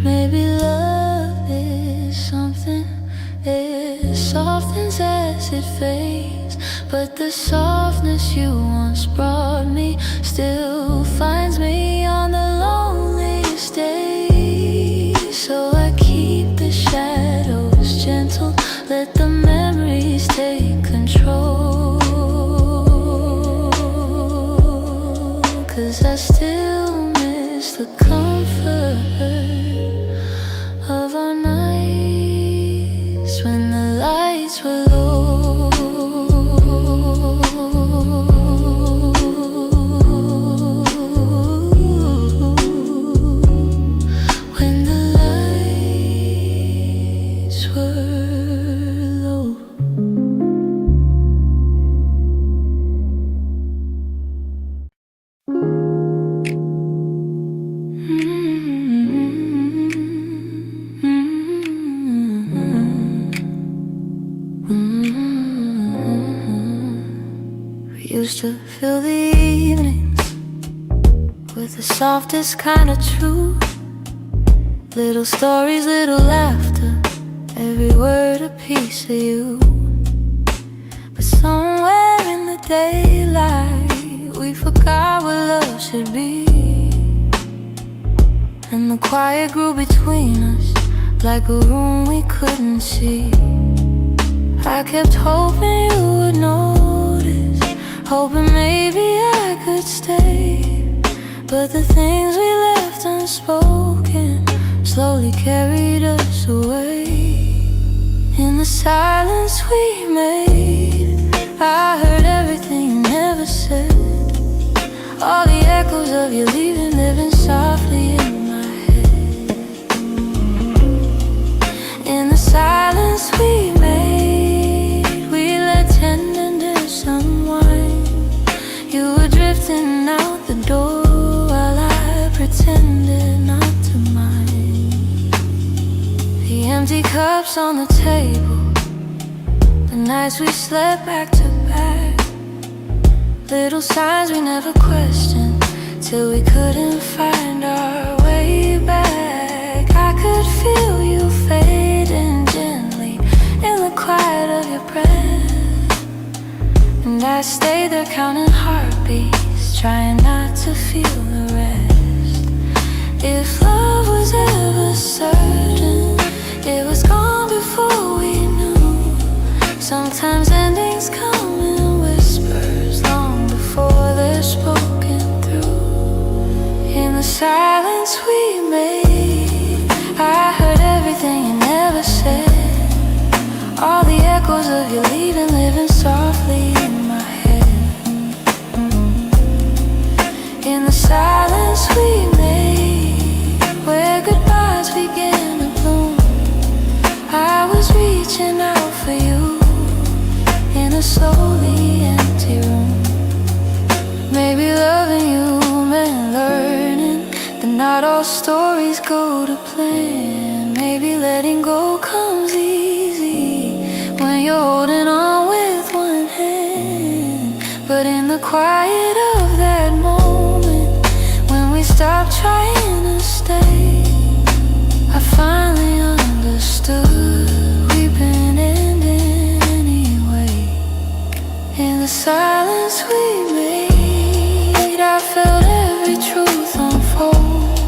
Maybe love is something, it softens as it fades, but the softness you once brought me still finds me on the loneliest days. So I keep the shadows gentle, let the memories take control. 'Cause I still miss the comfort of our nights when the lights were low. When the lights were low. We used to fill the evenings with the softest kind of truth. Little stories, little laughter, every word a piece of you. But somewhere in the daylight we forgot what love should be, and the quiet grew between us like a room we couldn't see. I kept hoping you would notice, hoping maybe I could stay, but the things we left unspoken slowly carried us away. In the silence we made, I heard everything you never said. All the echoes of you leaving living softly in my head. In the silence we made, we let tenderness unwind. You were drifting out the door while I pretended not to mind. The empty cups on the table, nights we slept back to back, little signs we never questioned, till we couldn't find our way back. I could feel you fading gently in the quiet of your breath, and I stayed there counting heartbeats, trying not to feel the rest. If love was ever certain, it was gone before we knew. Sometimes endings come in whispers, long before they're spoken through. In the silence we made, I heard everything you never said, all the echoes of you leaving, living softly in my head. In the silence we made, where goodbyes began to bloom, I was reaching out for you in a slowly empty room. Maybe loving you meant learning that not all stories go to plan. Maybe letting go comes easy when you're holding on with one hand. But in the quiet of that moment, when we stopped trying to stay, I finally understood we've been ending anyway. In the silence we made, I felt every truth unfold,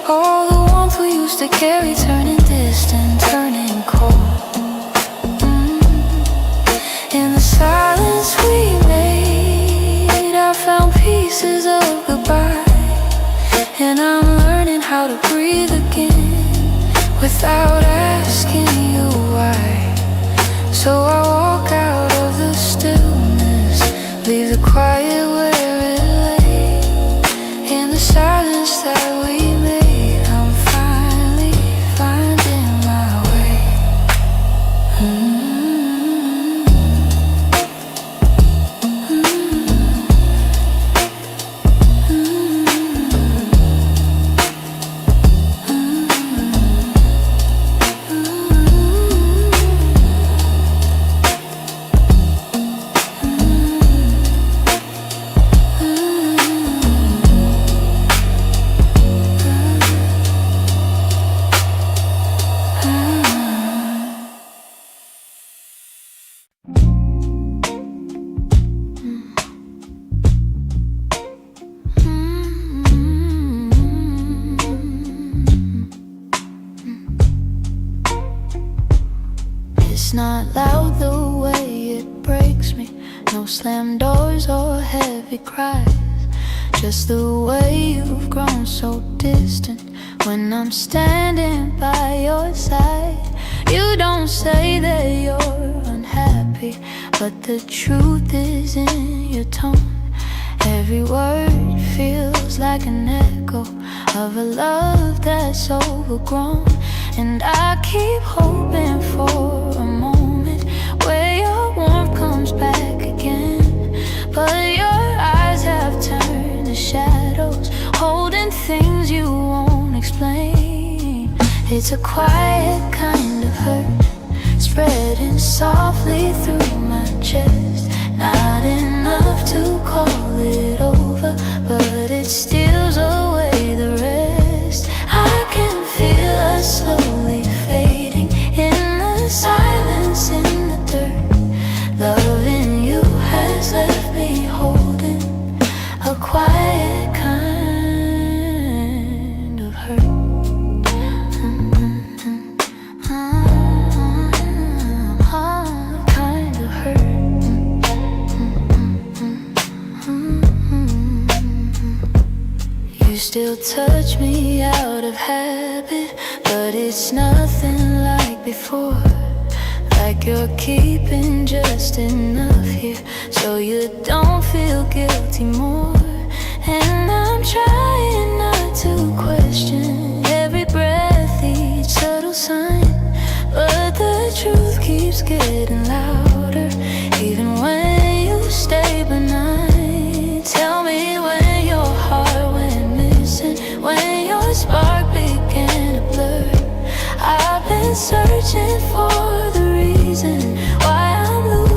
all the warmth we used to carry turning distant, turning cold. In the silence we made, I found pieces of goodbye, and I'm learning how to breathe again without asking you why. So I walk out of the stillness, leave the quiet where it lay. In the silence that we made, I'm finally finding my way. It's not loud the way it breaks me, no slam doors or heavy cries, just the way you've grown so distant when I'm standing by your side. You don't say that you're unhappy, but the truth is in your tone. Every word feels like an echo of a love that's overgrown, and I keep hoping for a moment where your warmth comes back again. But your eyes have turned to shadows, holding things you won't explain. It's a quiet kind of hurt, spreading softly through my chest. Not enough to call it over, but it steals away the rest. I can feel us slowly fading in the silence, in the dirt. Loving you has left me holding a quiet kind of hurt. Kind of hurt. You still touch me out of habit, but it's nothing like before. Like you're keeping just enough here so you don't feel guilty more. And I'm trying not to question every breath, each subtle sign, but the truth keeps getting louder, even when you stay benign. Tell me when your heart went missing, when your spark began to blur. I've been searching for the reason why I'm losing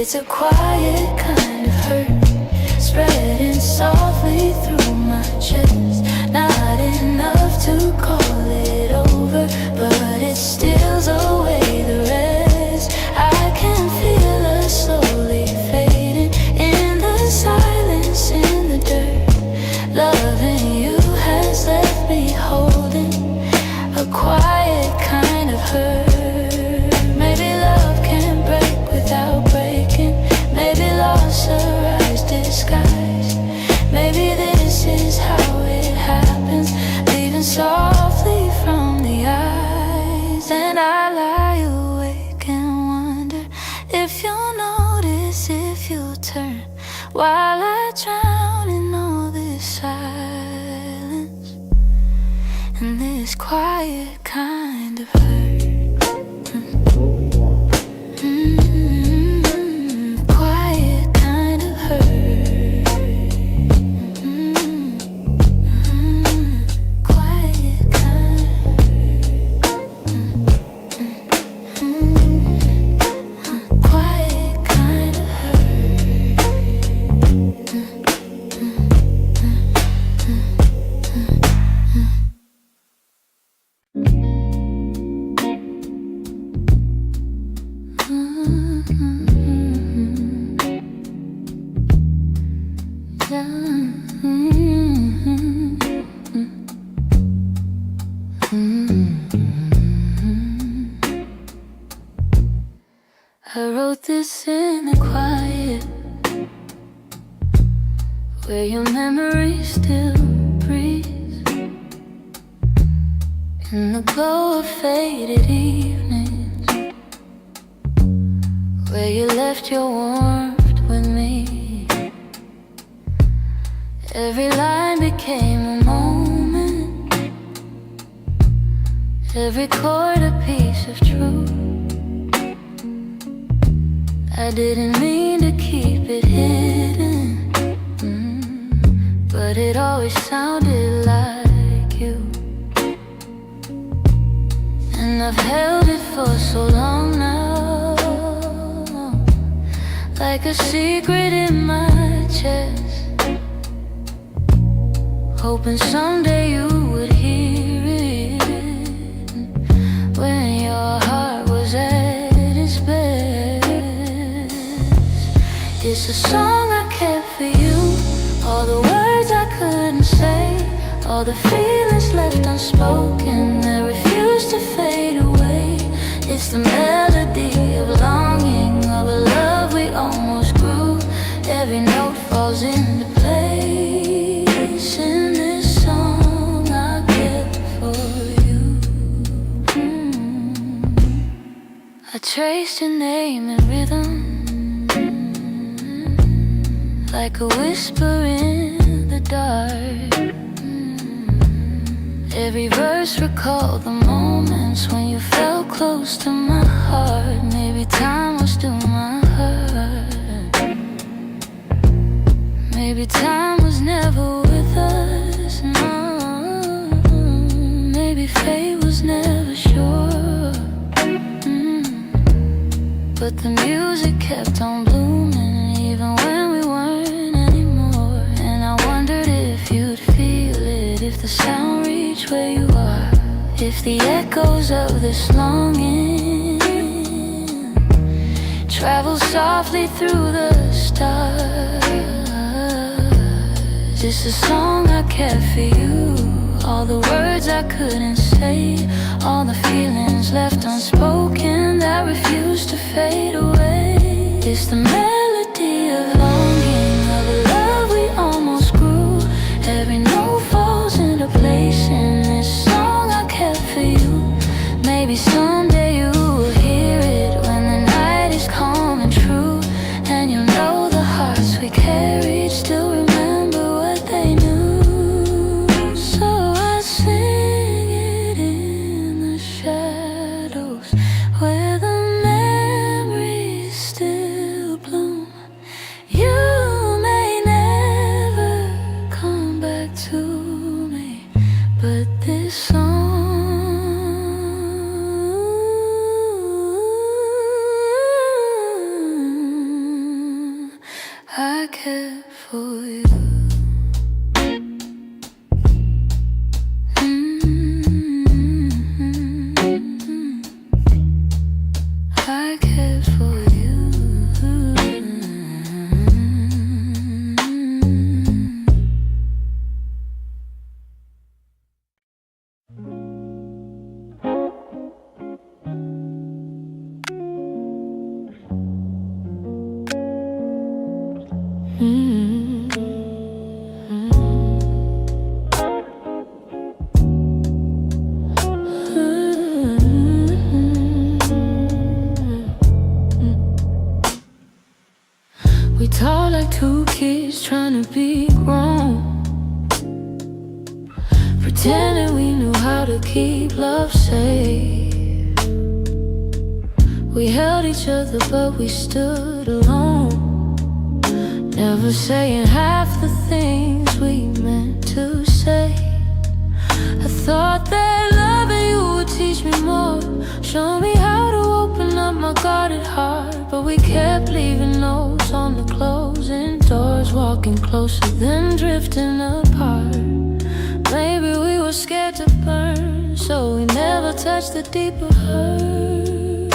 It's a quiet kind of hurt, spreading softly through my chest. Not enough to call it over, but it steals away the rest. I can feel us slowly fading in the silence, in the dirt. Loving you has left me holding a quiet kind of hurt. Maybe love can break without breaking. Maybe loss arrives disguised. Maybe this is how it happens, leaving softly from the eyes. And I lie awake and wonder if you'll notice, if you'll turn, while I drown in all this silence and this quiet kind of hurt. Quiet kind of hurt. Quiet kind of quiet kind of I wrote this in the quiet, where your memory still breathes, in the glow of faded evenings, where you left your warmth with me. Every line became a moment, every chord a piece of truth. I didn't mean to keep it hidden, but it always sounded like you. And I've held it for so long now, like a secret in my chest, hoping someday you would hear it, when your heart was at its best. It's a song I kept for you, all the words I couldn't say, all the feelings left unspoken that refuse to fade away. It's the melody of longing, of a love we almost grew. Every note falls into place in this song I kept for you. I traced your name in rhythm, like a whisper in the dark. Every verse recalled the moments when you felt close to my heart. Maybe time was still my heart. Maybe time was never with us, no. Maybe fate was never sure. But the music kept on blooming, even when we weren't anymore. And I wondered if you'd feel it, if the sound reached where you are, if the echoes of this longing travel softly through the stars. It's a song I kept for you, all the words I couldn't say, all the feelings left unspoken that refuse to fade away. It's the melody of longing, of a love we almost grew. Every note falls into place in this song I kept for you. Maybe someday you will hear it, when the night is calm and true, and you'll know the hearts we carried still remember what they knew. So I sing it in the shadows, where the memories still bloom. You may never come back to me, but this song Tall like two kids trying to be grown, pretending we knew how to keep love safe. We held each other but we stood alone, never saying half the things we meant to say. I thought that loving you would teach me more, show me how to open up my guarded heart. But we kept leaving notes on the closing doors, walking closer then drifting apart. Maybe we were scared to burn, so we never touched the deeper hurt.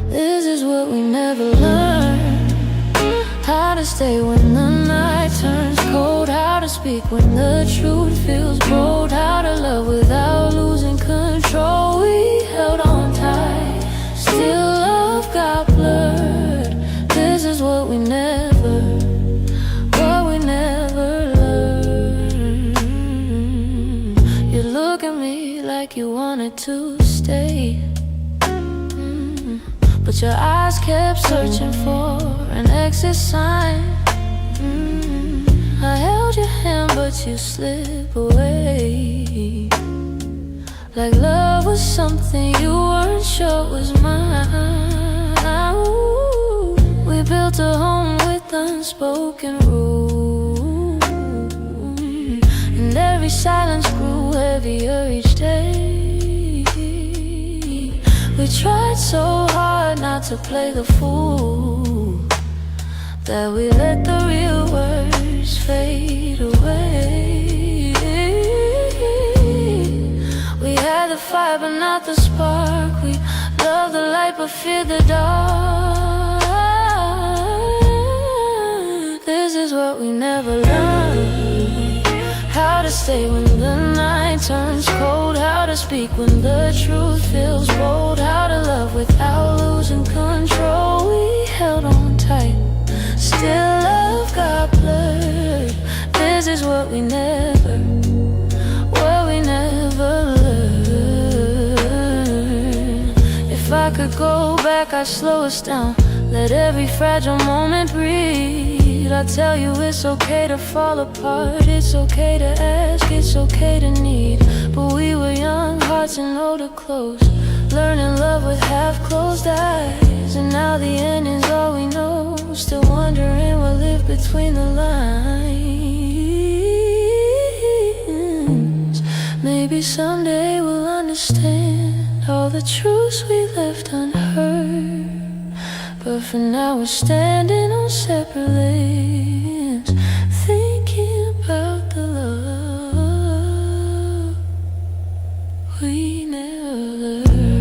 This is what we never learned: how to stay when the night turns cold, how to speak when the truth feels bold, how to love without losing control. We held on tight, still love got blurred. This is what we never learned. You look at me like you wanted to stay, but your eyes kept searching for an exit sign. I held your hand but you slip away, like love was something you weren't sure was mine. Ooh, we built a home with unspoken rules, and every silence grew heavier each day. We tried so hard not to play the fool, that we let the real words fade away. We had the fire but not the spark, we loved the light but feared the dark. This is what we never learned: how to stay when the night turns cold, how to speak when the truth feels bold, how to love without losing control. We held on tight, still love got blurred. This is what we never learned. If I could go back, I'd slow us down, let every fragile moment breathe. I'd tell you it's okay to fall apart, it's okay to ask, it's okay to need. But we were young hearts and older clothes, learning love with half-closed eyes. And now the ending's all we know, still wondering what lived between the lines. Maybe someday we'll understand all the truths we left unheard, but for now we're standing on separate lanes, thinking about the love we never learned.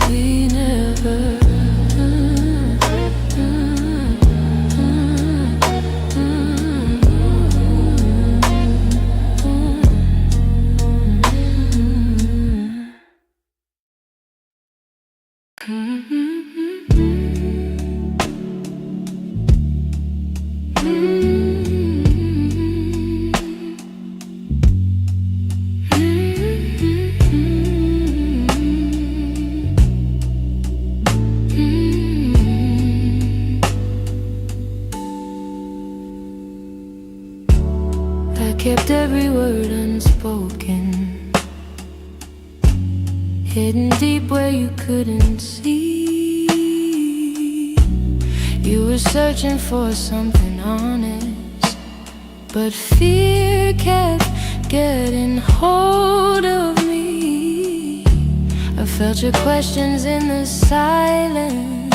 We never kept every word unspoken, hidden deep where you couldn't see. You were searching for something honest, but fear kept getting hold of me. I felt your questions in the silence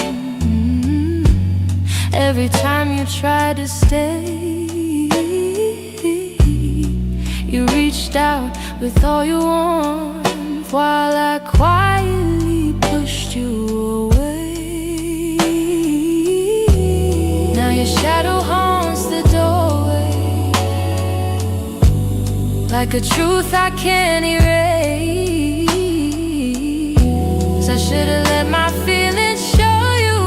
every time you tried to stay. You reached out with all your warmth while I quietly pushed you away. Now your shadow haunts the doorway, like a truth I can't erase. I should've let my feelings show you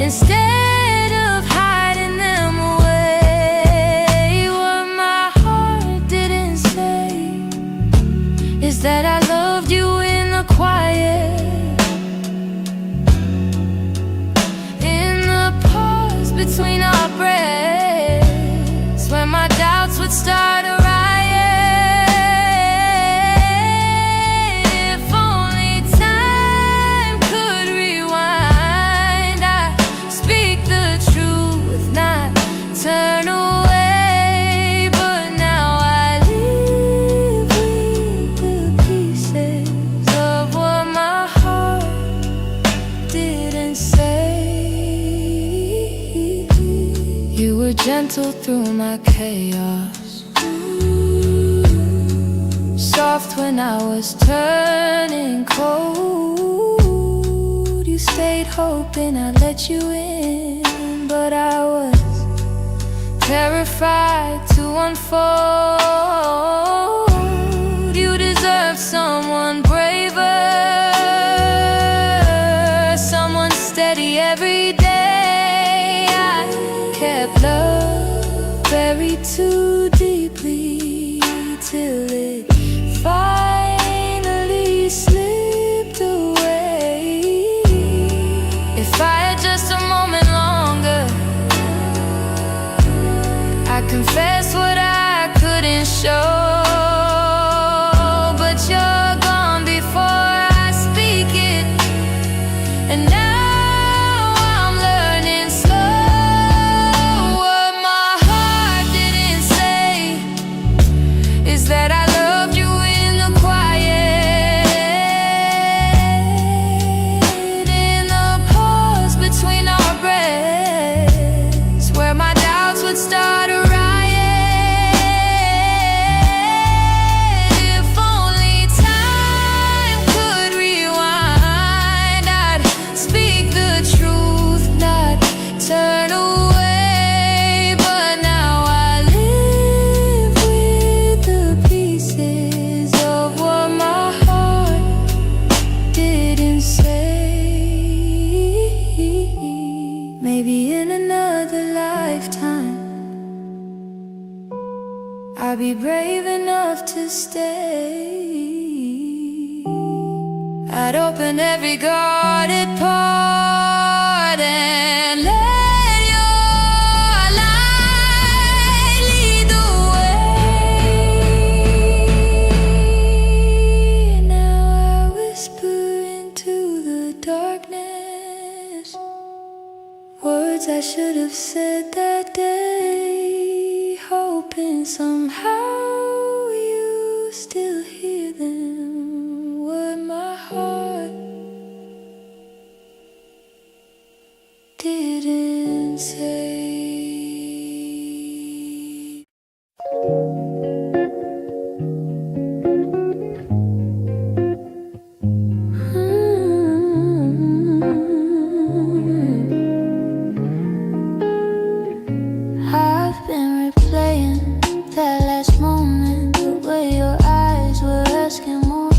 instead of hiding them away. What my heart between our breasts, where my doubts would start a riot. If only time could rewind, I'd speak the truth, not turn away. But now I live with the pieces of what my heart didn't say. You were gentle through my chaos, soft when I was turning cold. You stayed hoping I'd let you in, but I was terrified to unfold. You deserve someone braver, someone steady every day. I kept love buried too deeply till it finally slipped away. If I had just a moment longer, I confess what I couldn't show. But you're gone before I speak it, and now I'm learning slow. What my heart didn't say is that I loved you in the quiet, in the pause between our breaths, where my doubts would start a riot. If only time could rewind, I'd speak the truth, not turn away. But now I live with the pieces of what my heart didn't say. Maybe in another lifetime I'll be brave enough to stay. I'd open every guarded part and let your light lead the way. Now I whisper into the darkness words I should have said that day, hoping somehow you still hear them. What my heart didn't say. I've been replaying that last moment, the way your eyes were asking more.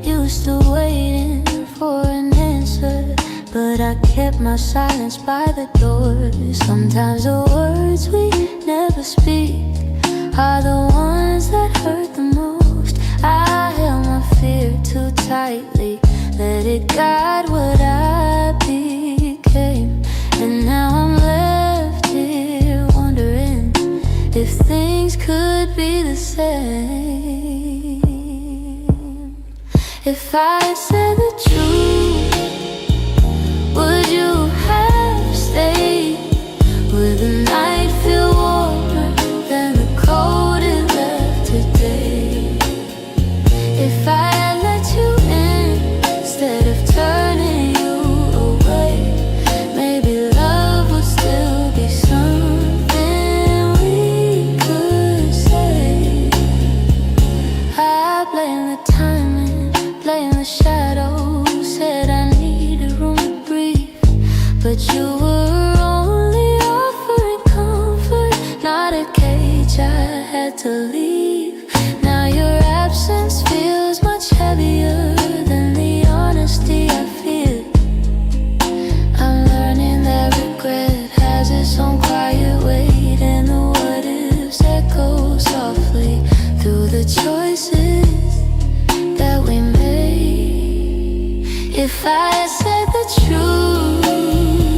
You were still waiting for an answer, but I kept my silence by the door. Sometimes the words we never speak are the ones that hurt the most. I held my fear too tightly, let it guide what I became. And now I'm left here wondering if things could be the same. If I had said the truth, would you have stayed? Would the night feel warmer than the cold it left today? If I had let you in instead of turning you away, maybe love would still be something we could say. I blame the timing, blame the shadows, said I needed room to breathe, but you were only offering comfort, not a cage I had to leave. Now your absence feels much heavier than the honesty I feel. I'm learning that regret has its own quiet weight, and the what ifs echo softly through the choices that we made. If I had said the truth,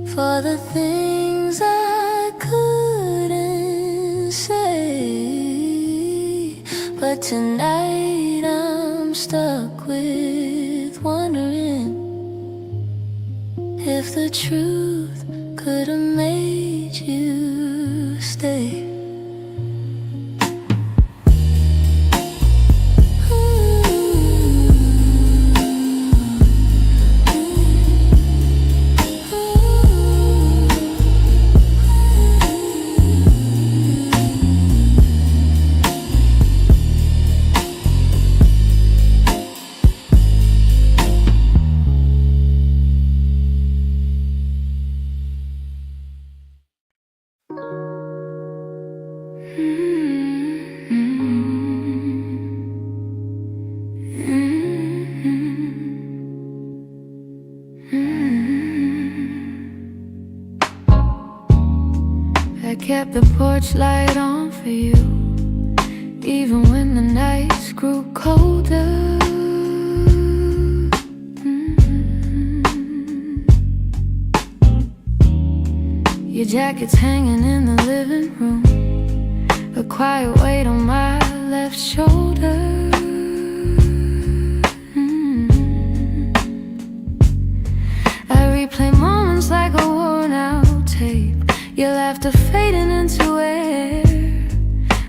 for the things I couldn't say. But tonight I'm stuck with wondering if the truth could have made you stay. I kept the porch light on for you, even when the nights grew colder. Your jacket's hanging in the living room, a quiet weight on my left shoulder. I replay moments like a worn-out tape, your laughter fading into air.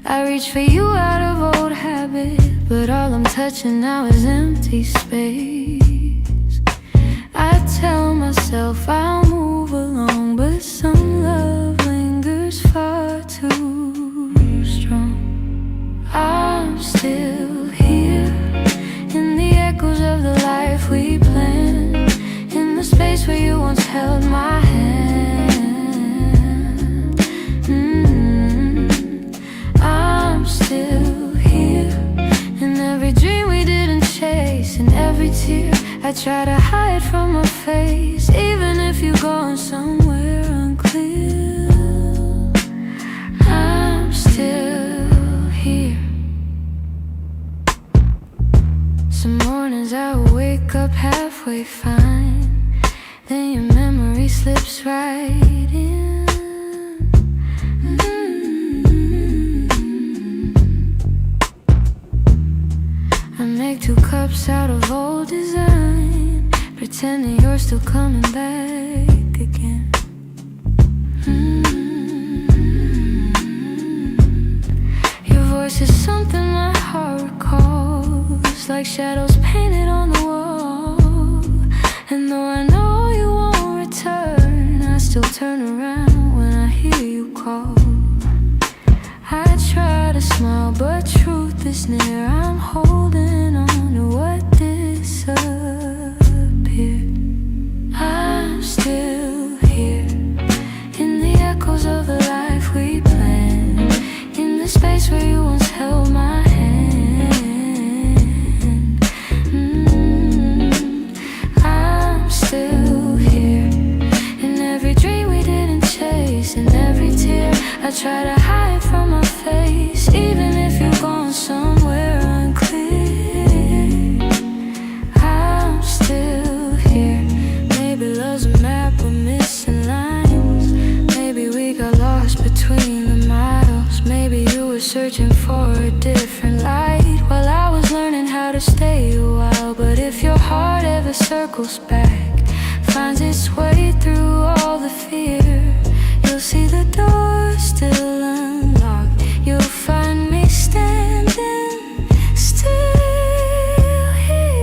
I reach for you out of old habit, but all I'm touching now is empty space. I tell myself I'll move along, but some love lingers far too strong. I'm still here in the echoes of the life we planned, in the space where you once held my hand. I'm still here in every dream we didn't chase, in every tear I try to hide from my face, even if you're going somewhere unclear. I'm still here. Some mornings I wake up halfway fine, then your memory slips right in. I make 2 cups out of old design, pretending you're still coming back again. Your voice is something my heart recalls, like shadows painted on the wall. And though I know you won't return, I still turn around when I hear you call. I try to smile, but truth is near. I'm holding on to what disappeared. I'm still here in the echoes of the life we planned, in the space where you once held my hand. I'm still here in every dream we didn't chase, in every tear I try to hide from my face, even if you're gone somewhere unclear. I'm still here. Maybe love's a map with missing lines, maybe we got lost between the miles, maybe you were searching for a different light while I was learning how to stay a while. But if your heart ever circles back, finds its way through all the fear, you'll see the door still unlocked. You'll find me standing still here.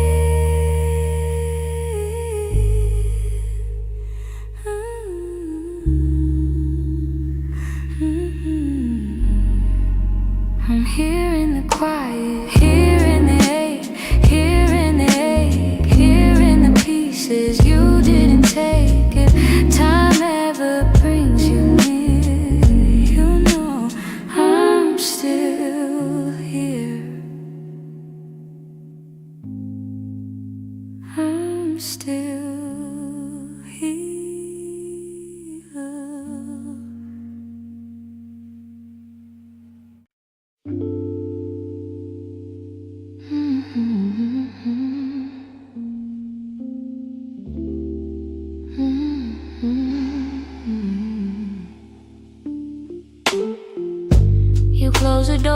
I'm here in the quiet, here in the ache, here in the ache, here in the pieces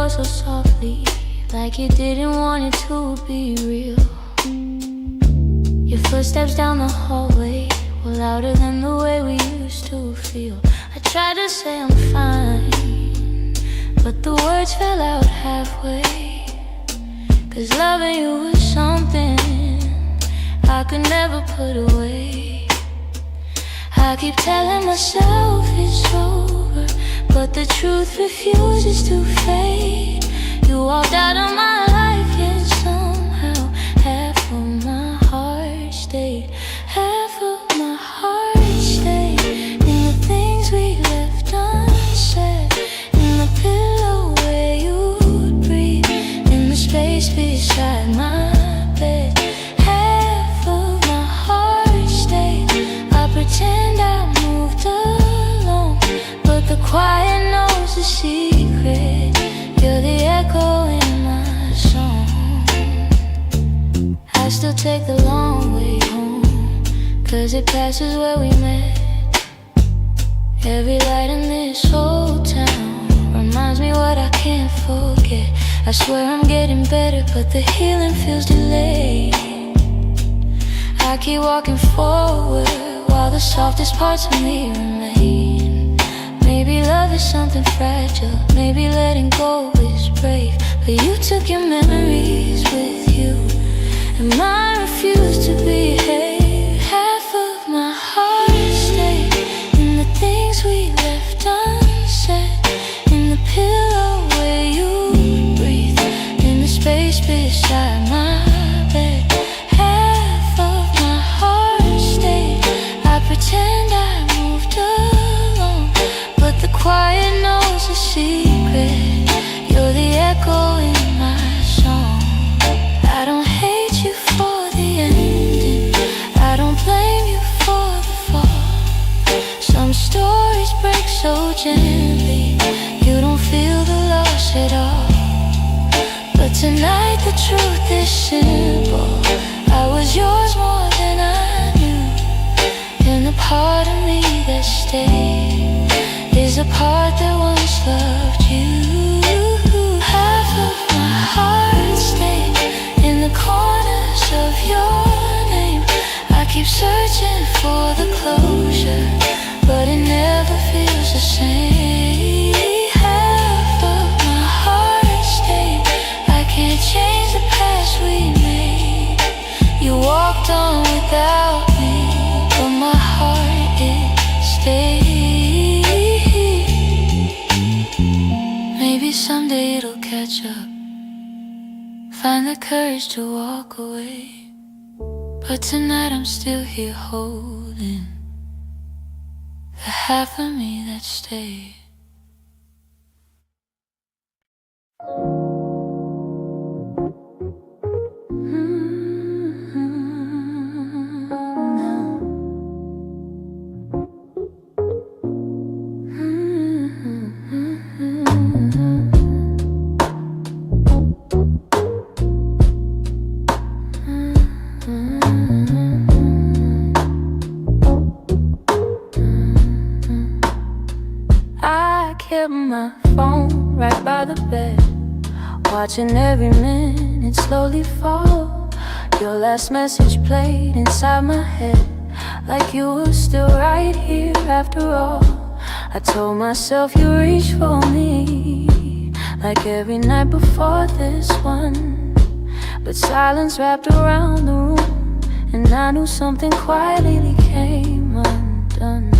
door so softly, like you didn't want it to be real. Your footsteps down the hallway were louder than the way we used to feel. I tried to say I'm fine, but the words fell out halfway. 'Cause loving you was something I could never put away. I keep telling myself it's over, but the truth refuses to fade. You walked out of my life, yet somehow half of my heart stayed. Half of my heart stayed in the things we left unsaid, in the pillow where you'd breathe, in the space beside my bed. Half of my heart stayed. I pretend I moved along, but the quiet knows the secret. You're the echo in my song. I still take the long way home, 'cause it passes where we met. Every light in this whole town reminds me what I can't forget. I swear I'm getting better, but the healing feels delayed. I keep walking forward while the softest parts of me remain. Maybe love is something fragile, maybe letting go is brave, but you took your memories with you, and mine refused to behave. Half of my heart stayed in the things we left unsaid, in the pillow where you breathe, in the space beside my bed. Half of my heart stayed. I pretend I moved along, but the quiet knows the secret. You're the echo in my song. I don't hate you for the ending, I don't blame you for the fall. Some stories break so gently, you don't feel the loss at all. But tonight the truth is simple, I was yours more than I knew. And the part of me that stayed is a part that once loved you. Half of my heart stayed in the corners of your name. I keep searching for the closure, but it never feels the same. Half of my heart stayed. I can't change the past we made. You walked on without me, but my heart, it stayed. Maybe someday it'll catch up, find the courage to walk away, but tonight I'm still here holding the half of me that stayed. I kept my phone right by the bed, watching every minute slowly fall. Your last message played inside my head, like you were still right here after all. I told myself you reached for me, like every night before this one. But silence wrapped around the room, and I knew something quietly came undone.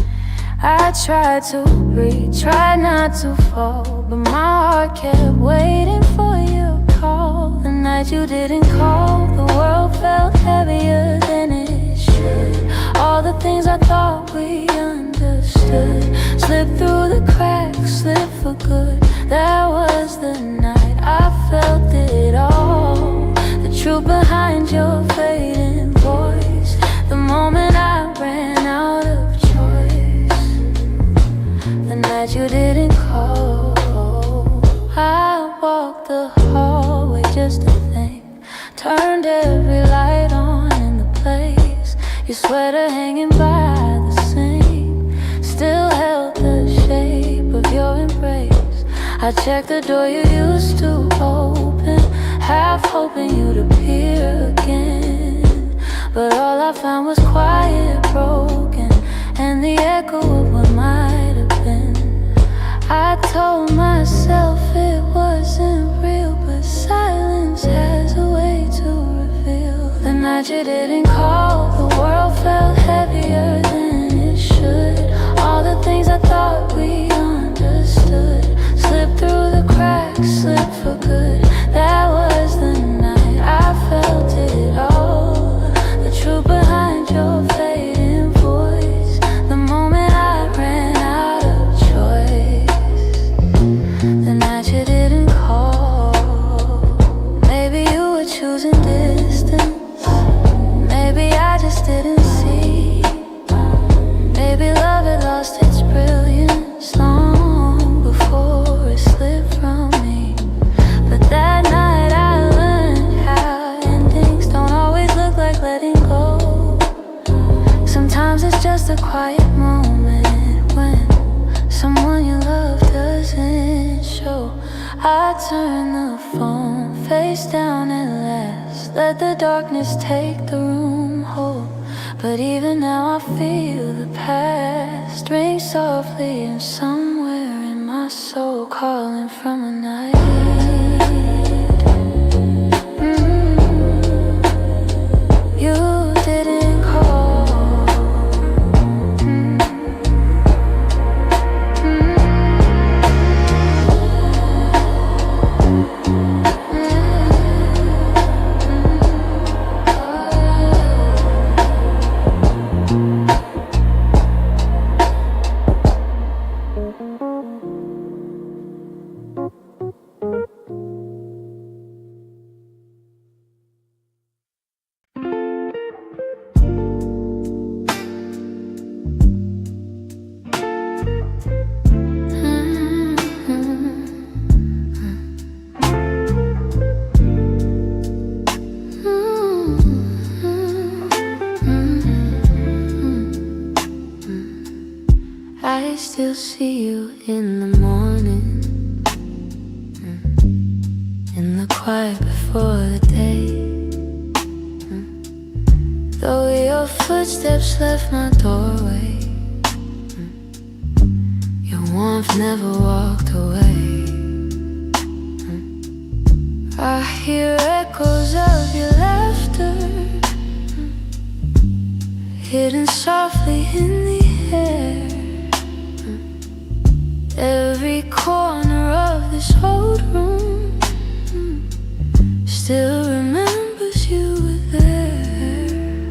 I tried to breathe, tried not to fall, but my heart kept waiting for your call. The night you didn't call, the world felt heavier than it should. All the things I thought we understood slipped through the cracks, slipped for good. That was the night I felt it all, the truth behind your fading voice. The moment I ran out of choice, the night you didn't call. I walked the hallway just to think, turned every light on in the place. Your sweater hanging by the sink still held the shape of your embrace. I I checked the door you used to open, half hoping you'd appear again. But all I found was quiet, broken, and the echo of what might have been. I told myself it wasn't real, but silence has a way to reveal. The night you didn't call, the world felt heavier than it should. All the things I thought we understood slipped through the cracks, slipped for good. That was the night I felt it all, the truth behind your fading voice, the moment I ran out of choice, the night you didn't call. Maybe you were choosing distance, maybe I just didn't see. Maybe love had lost its brilliance long before it slipped from me. But that night I learned how endings don't always look like letting go. Sometimes it's just a quiet moment when someone you love doesn't show. I turn the phone face down at last, let the darkness take the room whole. But even now I feel the past ring softly, and somewhere in my soul calling from a night. You didn't call. I still see you in the morning, in the quiet before the day. Though your footsteps left my doorway, your warmth never walked away. I hear echoes of your laughter, hidden softly in the air. Every corner of this old room still remembers you were there.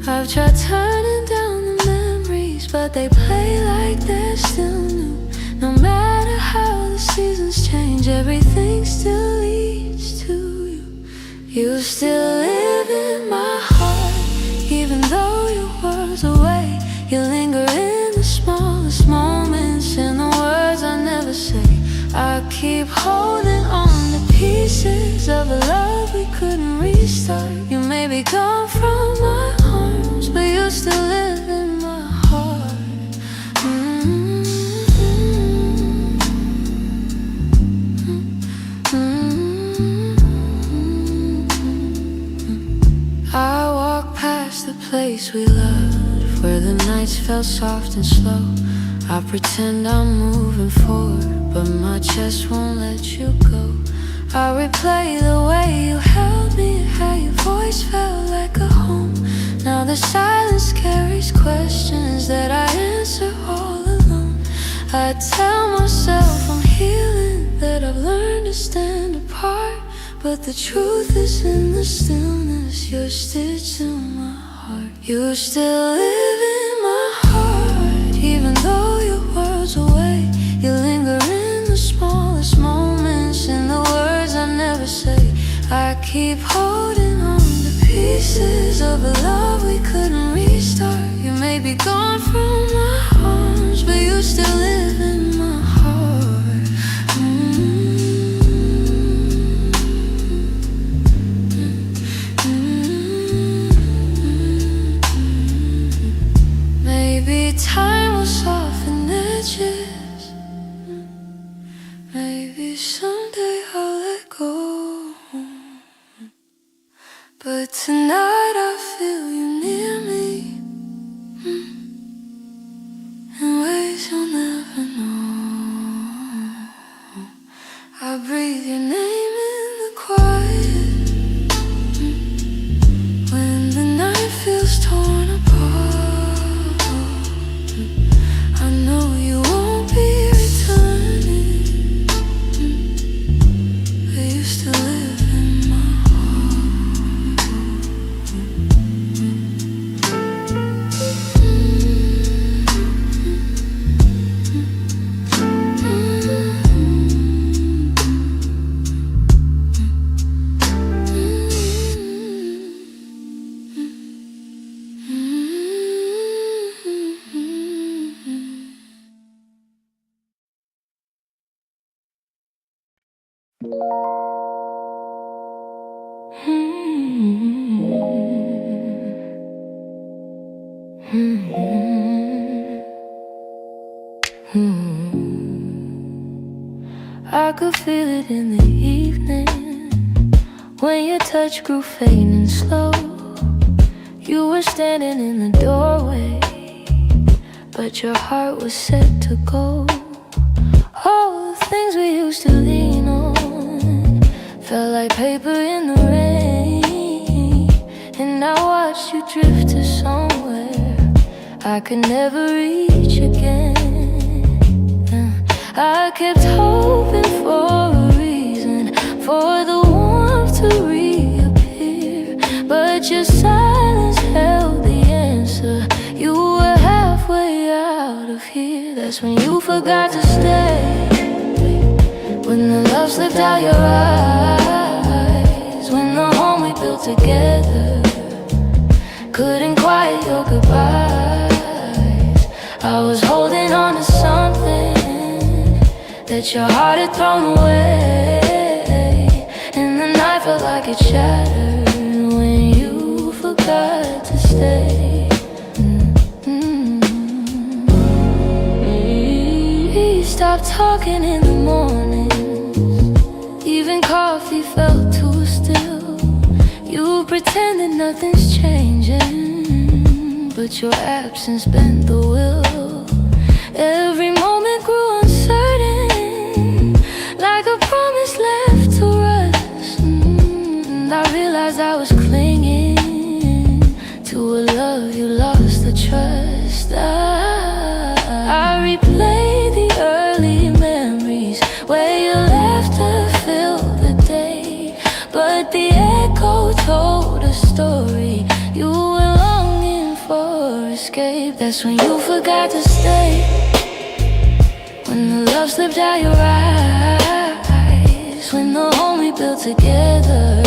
I've tried turning down the memories, but they play like they're still new. No matter how the seasons change, everything still leads to you. You still live in my heart, even though your world's away. You linger in the smallest moments, in the words I never say. I keep holding on to pieces of a love we couldn't restart. You may be gone from my arms, but you still live in my heart. I walk past the place we loved, where the nights felt soft and slow. I pretend I'm moving forward, but my chest won't let you go. I replay the way you held me, how your voice felt like a home. Now the silence carries questions that I answer all alone. I tell myself I'm healing, that I've learned to stand apart, but the truth is in the stillness. You're stitched to my heart. You still live in my heart, even though your world's away. You linger in the smallest moments, in the words I never say. I keep holding on to pieces of a love we couldn't restart. You may be gone from my arms, but you still live in my heart. Maybe time will soften edges. ways you'll never know. I breathe your name in the quiet, when the night feels torn apart. I know you won't be returning, but you still live in my I could feel it in the evening, when your touch grew faint and slow. You were standing in the doorway, but your heart was set to go. All the things we used to lean on felt like paper in the rain, and I watched you drift to somewhere I could never reach again. I kept hoping for a reason for the warmth to reappear, but your silence held the answer. You were halfway out of here. That's when you forgot to stay, when the love slipped out your eyes, when the home we built together couldn't quiet your goodbyes. I was holding on to something that your heart had thrown away, and the night felt like it shattered when you forgot to stay. We stopped talking in the mornings, even coffee felt too still. You pretended nothing's changing, but your absence bent the will. Every moment grew uncertain, like a promise left to rust. And I realized I was clinging to a love you lost the trust. I replayed the early memories where your laughter filled the day, but the echo told a story. You were longing for escape. That's when you forgot to stay, when the love slipped out your eyes, when the home we built together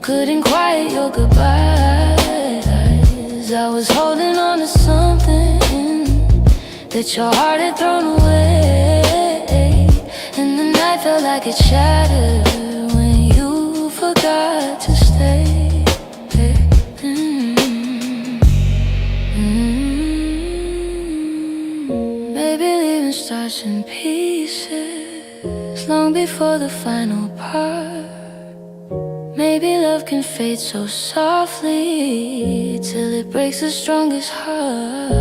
couldn't quiet your goodbyes. I was holding on to something that your heart had thrown away, and the night felt like it shattered when you forgot to stay. Maybe leaving starts in pieces long before the final part. Maybe love can fade so softly till it breaks the strongest heart.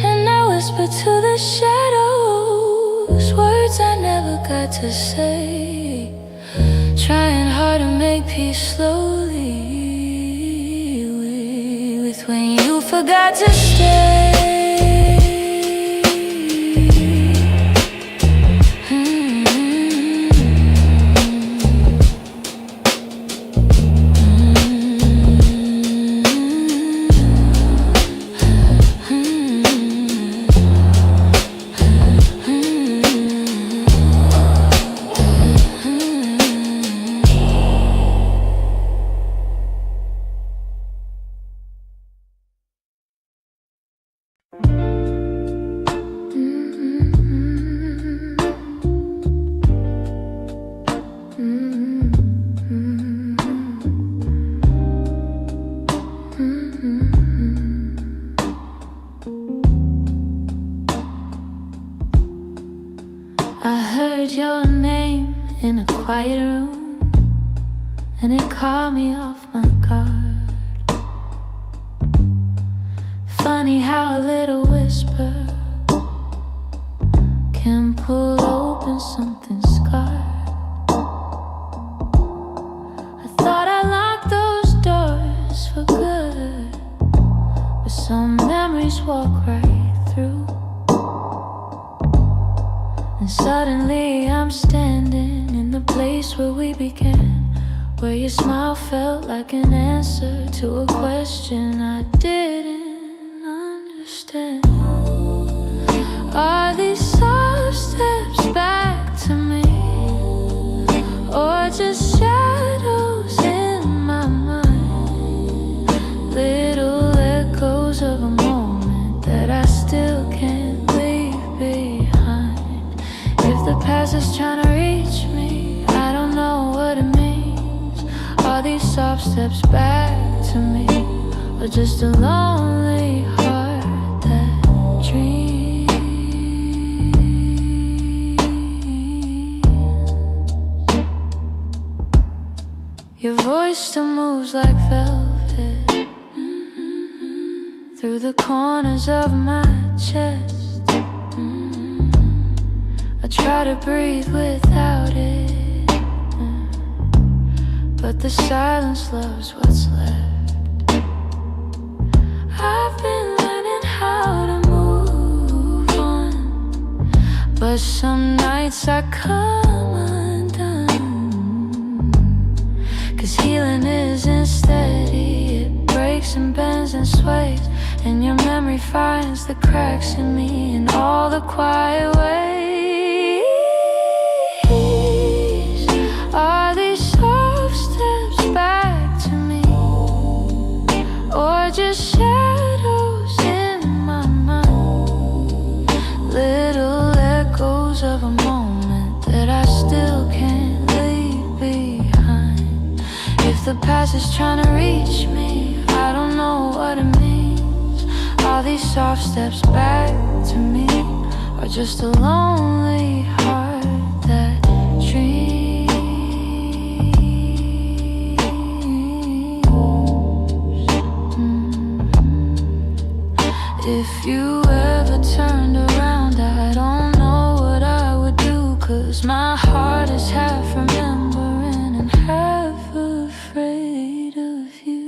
And I whisper to the shadows words I never got to say, trying hard to make peace slowly with when you forgot to stay. I heard your name in a quiet room, and it caught me off my guard. Funny how a little whisper when something's scarred. I thought I locked those doors for good, but some memories walk right through. And suddenly I'm standing in the place where we began, where your smile felt like an answer to a question I didn't understand. Are these soft steps back to me, or just shadows in my mind? Little echoes of a moment that I still can't leave behind. If the past is trying to reach me, I don't know what it means. Are these soft steps back to me, or just a lonely heart that dreams? Your voice still moves like velvet through the corners of my chest. I try to breathe without it, but the silence loves what's left. I've been learning how to move on, but some nights I come undone. 'Cause healing isn't steady, it breaks and bends and sways, and your memory finds the cracks in me in all the quiet ways. Are these soft steps back to me, or just shadows in my mind? Little echoes of a moment that I still can't leave behind. If the past is trying to reach me, I don't know what it means. Are these soft steps back to me, or just a lonely heart that dreams? If you ever turned around, I don't know what I would do, 'cause my heart is half remembering and half afraid of you.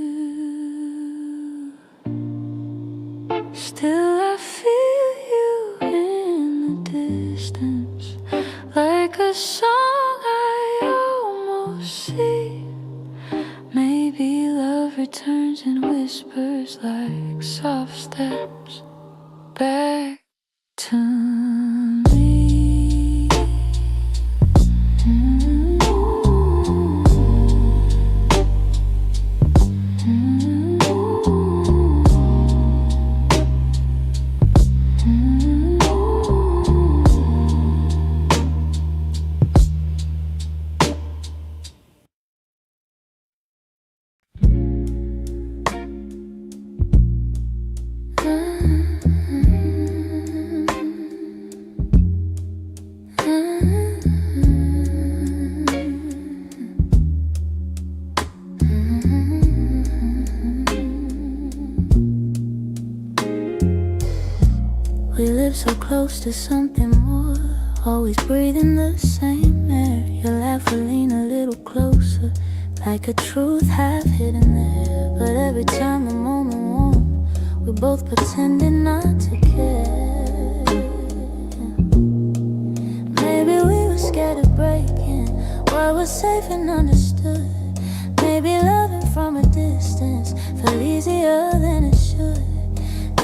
Still I feel you in the distance, like a song I almost see. Maybe love returns and whispers like soft steps back to me. We live so close to something more, always breathing the same air. Your laugh will lean a little closer, like a truth half hidden there. But every time the moment warm, we're both pretending not to care. Maybe we were scared of breaking what was safe and understood. Maybe loving from a distance felt easier than it should.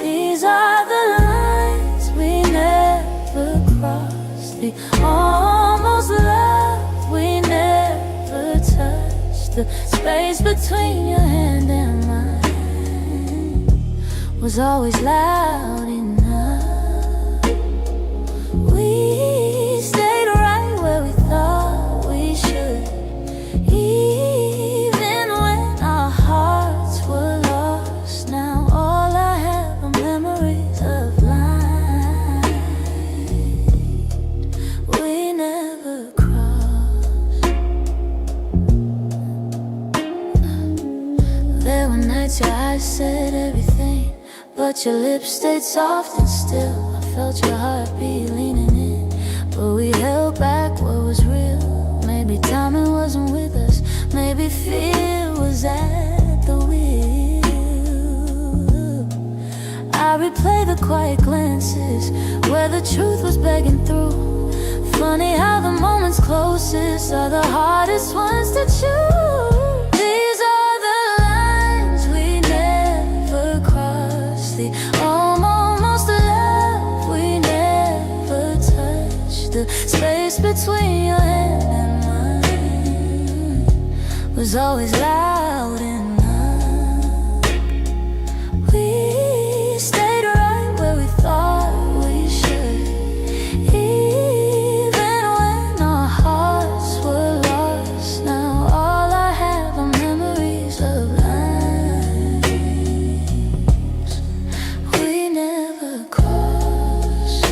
These are the lines we never crossed, the almost love we never touched. The space between your hand and mine was always loud enough. We stayed right where we thought we should, even when our hearts were lost. Now all I have are memories of lines we never crossed. There were nights your eyes said everything, but your lips stayed soft and still. I felt your heartbeat leaning in, but we held back quiet glances where the truth was begging through. Funny how the moments closest are the hardest ones to choose. These are the lines we never crossed, the almost love we never touched. The space between your hand and mine was always loud enough. We stayed right where we thought we should, even when our hearts were lost. Now all I have are memories of lines we never crossed.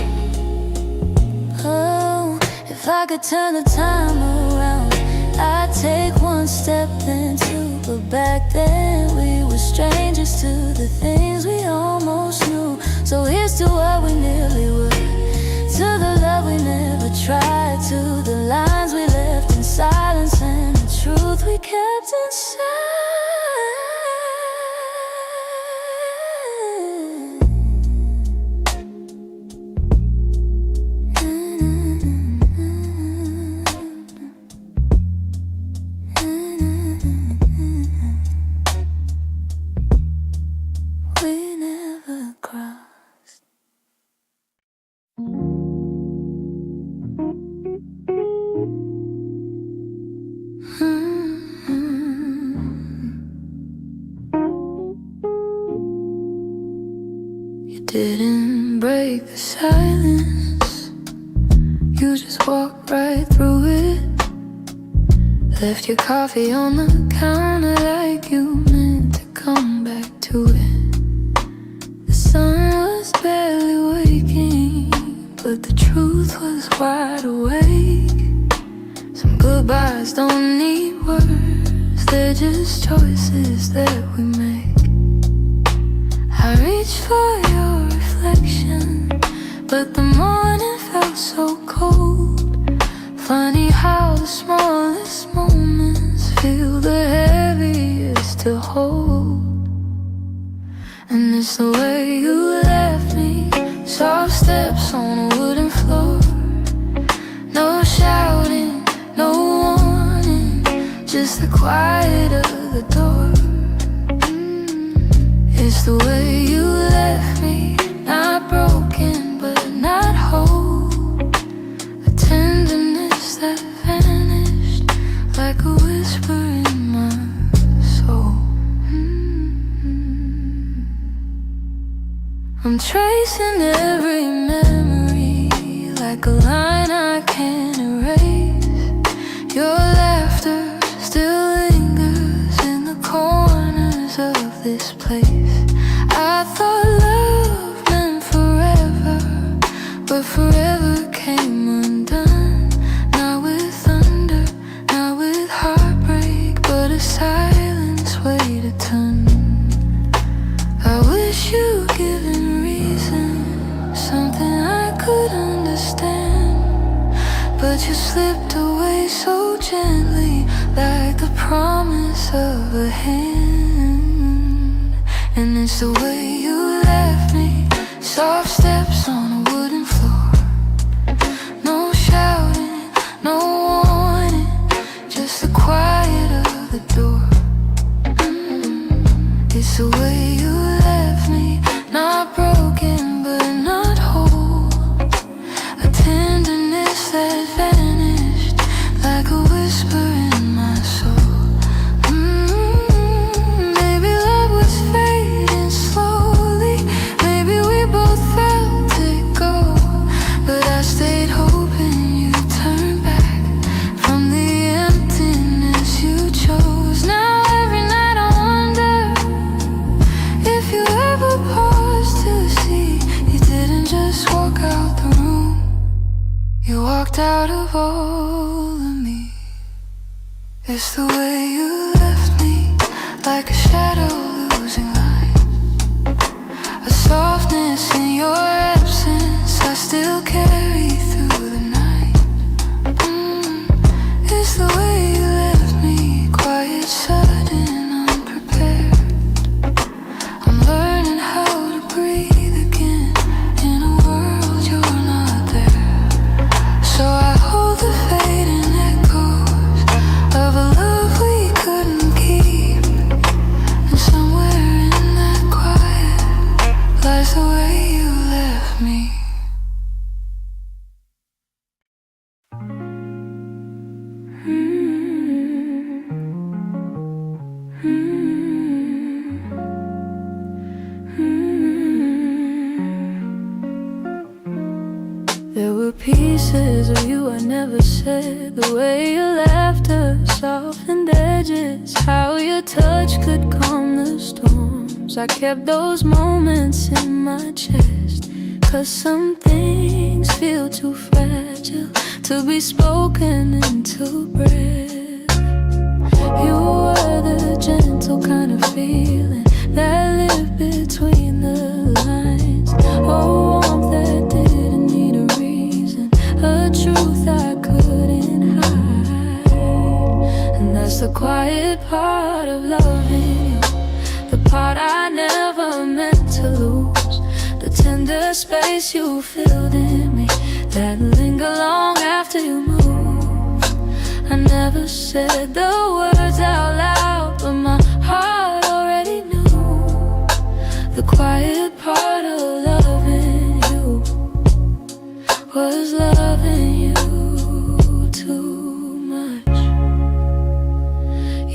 Oh, if I could turn the time around, I'd take one step then two, but back then we were strangers to the things we almost knew. So here's to what we nearly were, to the love we never tried, to the lines we left in silence and the truth we kept inside. We never crossed. You didn't break the silence, you just walked right through it. Left your coffee on the counter like you meant to come back to it. The sun was barely waking, but the truth was wide awake. Some goodbyes don't need words, they're just choices that we make. I reached for your reflection, but the morning felt so cold. Funny how the smallest moments feel the heaviest to hold. And it's the way you left me, soft steps on a wooden floor. No shouting, no warning, just the quiet of the door. It's the way you left me, not broken but not whole. A tenderness that vanished like a whisper in my soul. I'm tracing every memory like a line I can't erase. Your laughter still lingers in the corners of this place. I thought love meant forever, but forever came undone. Not with thunder, not with heartbreak, but a silence weighed a ton. I wish you'd given reason, something I could understand, but you slipped away so gently, like the promise of a hand. And it's the way you left me, soft steps on a wooden floor. No shouting, no warning, just the quiet of the door. It's the way you left me, not broken but not whole. A tenderness that vanished like a whisper in my soul. Maybe love was fading slowly, maybe we both felt it go, but I stayed hoping you'd turn back from the emptiness you chose. Now every night I wonder if you ever paused to see you didn't just walk out the room, you walked out of all of me. It's the way you left me, like a shadow losing light. A softness in your absence I still carry through the night. It's the way you left me, quiet, sudden, unprepared. I'm learning how to breathe again, There were pieces of you I never said. The way your laughter softened edges, how your touch could calm the storms. I kept those moments in my chest, 'cause some things feel too fragile to be spoken into breath. You were the gentle kind of feeling that lived between the lines. Oh, warmth that didn't need a reason, a truth I couldn't hide. And that's the quiet part of loving you, the part I never meant to lose. The tender space you filled in me, that linger long after you move. I never said the words out loud, but my heart already knew. The quiet part of loving you was loving you too much.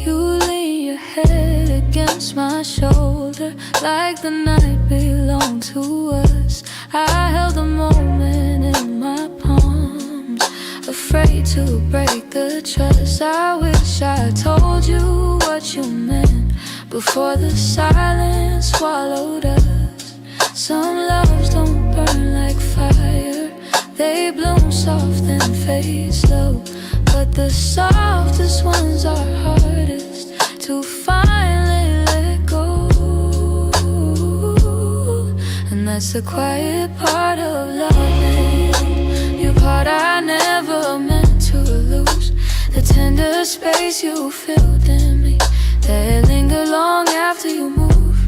You lean your head against my shoulder like the night belonged to us. I held the moment in my palms, afraid to break the trust. I wish I told you what you meant before the silence swallowed us. Some loves don't burn like fire, they bloom soft and fade slow. But the softest ones are hardest to finally let go. And that's the quiet part of loving you, part I never meant to lose. The tender space you filled in me, that linger long after you move.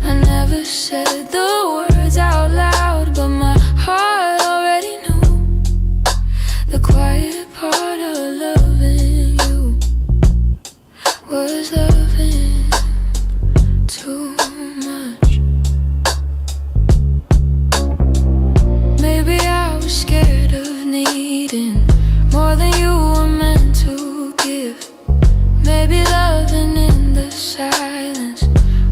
I never said the words out loud, but my heart already knew. The quiet part of loving you was loving too much. Maybe I was scared of needing more than you were meant to give. Maybe loving in the silence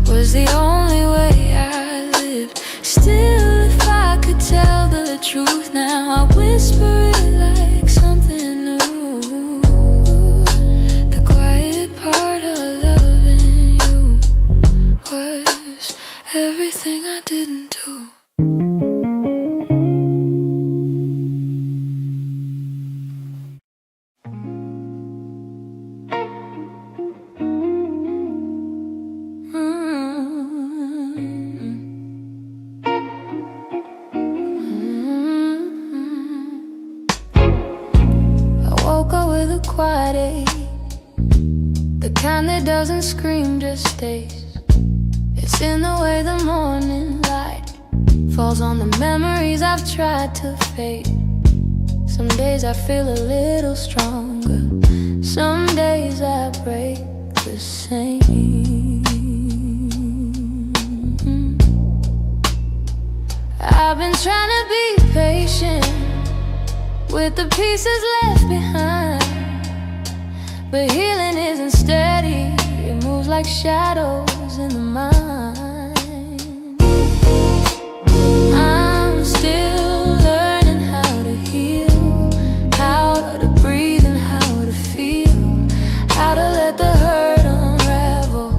was the only way I lived. Still, if I could tell the truth now, I whisper it like something new. The quiet part of loving you was everything I didn't do. Quiet ache, the kind that doesn't scream, just stays. It's in the way the morning light falls on the memories I've tried to fade. Some days I feel a little stronger, some days I break the same. I've been trying to be patient with the pieces left behind, but healing isn't steady, it moves like shadows in the mind. I'm still learning how to heal, how to breathe and how to feel, how to let the hurt unravel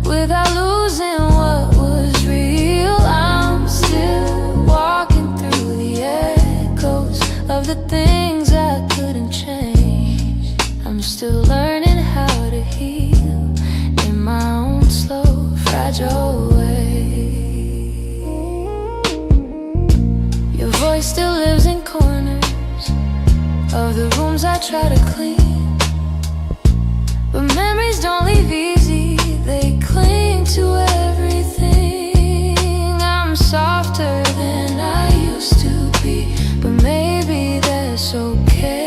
without losing what was real. I'm still walking through the echoes of the things I couldn't change. I'm still learning how to heal in my own slow, fragile way. Your voice still lives in corners of the rooms I try to clean, but memories don't leave easy, they cling to everything. I'm softer than I used to be, but maybe that's okay.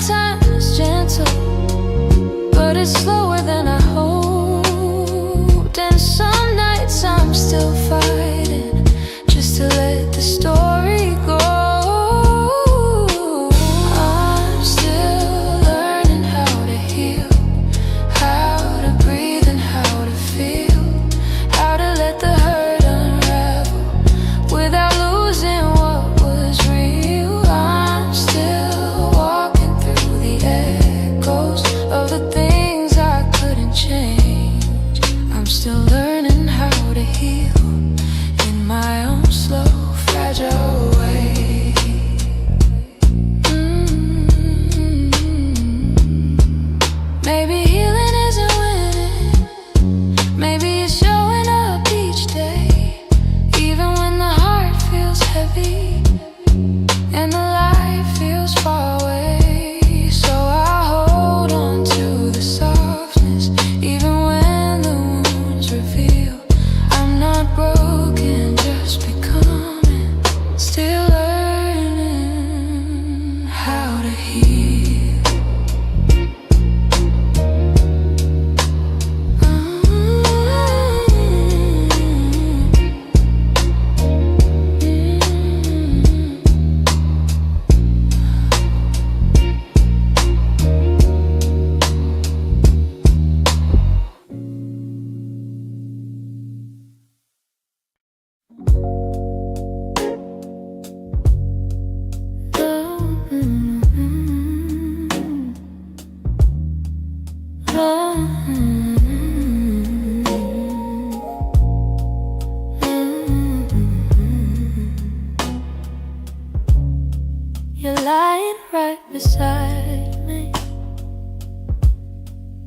Time is gentle, but it's slower than I hoped. And some nights I'm still fighting just to let the story go. I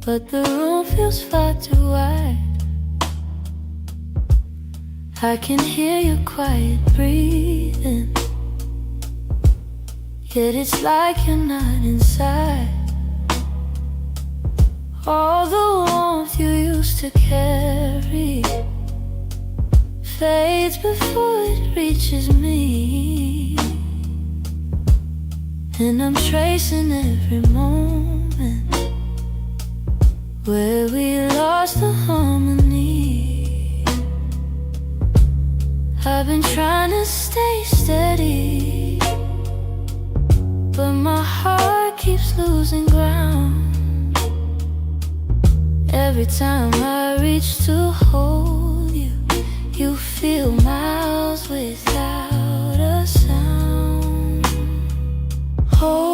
but the room feels far too wide. I can hear your quiet breathing, yet it's like you're not inside. All the warmth you used to carry fades before it reaches me, and I'm tracing every moment where we lost the harmony. I've been trying to stay steady, but my heart keeps losing ground. Every time I reach to hold you, you feel miles without a sound. Oh,